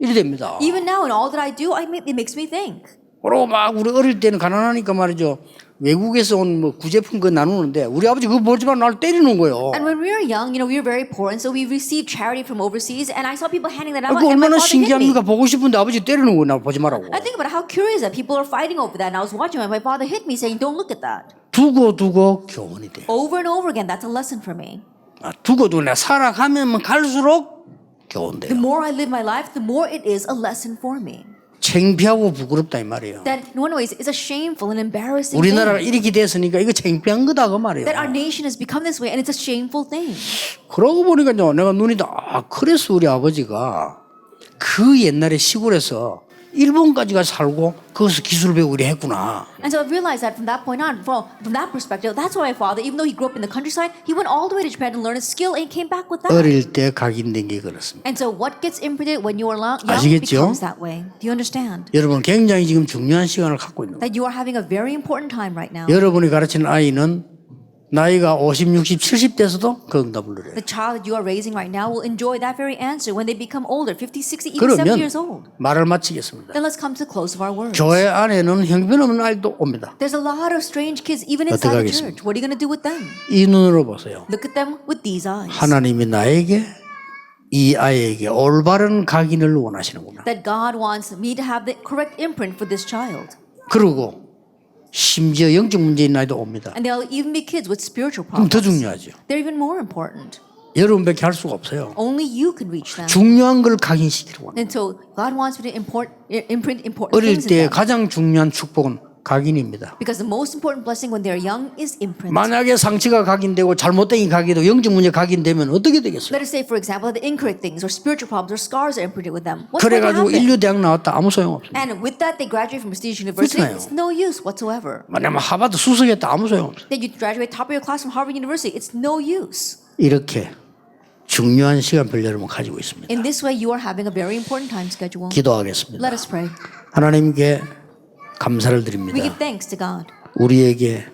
이래 됩니다. Even now, in all that I do, it makes me think. 그리고 막 우리 어릴 때는 가난하니까 말이죠. 외국에서 온 뭐 구제품 그 나누는데 우리 아버지 그거 보지만 나를 때리는 거예요. And when we were young, we were very poor, and so we received charity from overseas. And I saw people handing that out, 그 and my 얼마나 father hit me. 신기합니까? 보고 싶은데 아버지 때리는 거 나 보지 말라고. I think about how curious that people are fighting over that. And I was watching, and my father hit me, saying, "Don't look at that." 두고 교훈이 돼요. Over and over again, that's a lesson for me. 두고 내가 살아가면 갈수록 교훈돼요. The more I live my life, the more it is a lesson for me. 창피하고 부끄럽다 이 말이에요. That in one way is a shameful and embarrassing 우리나라가 thing. 이렇게 됐으니까 이거 창피한 거다 그 말이에요. That our nation has become this way and it's a shameful thing. 그러고 보니까요, 내가 눈이 그래서 우리 아버지가 그 옛날에 시골에서 일본까지 가서 살고 거기서 기술을 배우고 이래 했구나. And so I realized that from that point on, from that perspective, that's why my father, even though he grew up in the countryside, he went all the way to Japan to learn a skill and he came back with that. 어릴 때 각인된 게 그렇습니다. And so what gets imprinted when you are young 아시겠죠? becomes that way. Do you understand? 여러분 굉장히 지금 중요한 시간을 갖고 있는 거예요. That you are having a very important time right now. 여러분이 가르치는 아이는 나이가 50, 60, 70 돼서도 그 응답을 누려요. The child that you are raising right now will enjoy that very answer when they become older, 50, 60, even 70 그러면 years old. 말을 마치겠습니다. Then let's come to the close of our words. 교회 안에는 형편없는 아이도 옵니다. There's a lot of strange kids even inside the church. What are you going to do with them? 이 눈으로 보세요. Look at them with these eyes. 하나님이 나에게 이 아이에게 올바른 각인을 원하시는구나. That God wants me to have the correct imprint for this child. 그리고 심지어 영적 문제 있는 아이도 옵니다. And there'll even be kids with spiritual 그럼 problems. 더 중요하죠. They're even more important. 여러분밖에 할 수가 없어요. Only you can reach them. 중요한 걸 각인시키려고 합니다. And so God wants me to imprint important 어릴 things in 때 them. 가장 중요한 축복은 각인입니다. Because the most important blessing when they're young is imprint. 만약에 상처가 각인되고 잘못된 게 각인되고 영적 문제 각인되면 어떻게 되겠어요? Let us say, for example, the incorrect things or spiritual problems or scars are imprinted with them. What's going to 그래가지고 happen? 인류 대학 나왔다 아무 소용 없어요. And with that, they graduate from prestigious university. 그렇잖아요. It's no use whatsoever. 만약에 하버드 수석했다 아무 소용 없어요. Then you graduate top of your class from Harvard University. It's no use. 이렇게 중요한 시간표를 여러분 가지고 있습니다. In this way, you are having a very important time schedule. 기도하겠습니다. Let us pray. 하나님께 감사를 We 드립니다. give thanks to God. 우리에게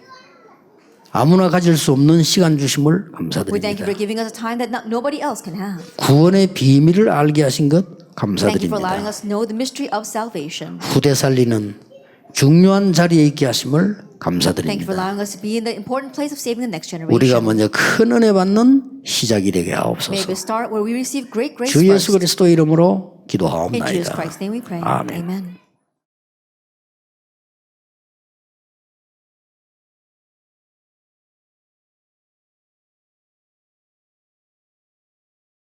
아무나 가질 수 없는 시간 주심을 We thank you 감사드립니다. for giving us a time that nobody else can have. 구원의 비밀을 알게 하신 것 Thank you for allowing 감사드립니다. us to know the mystery of salvation. 후대 살리는 중요한 자리에 있게 하심을 Thank you for 감사드립니다. allowing us to be in the important place of saving the next 우리가 generation. 먼저 큰 은혜 받는 시작이 되게 May 하옵소서. we start where we receive great grace 주 예수 first. 그리스도 이름으로 In Jesus 기도하옵나이다. Christ's name we pray. 아멘. Amen.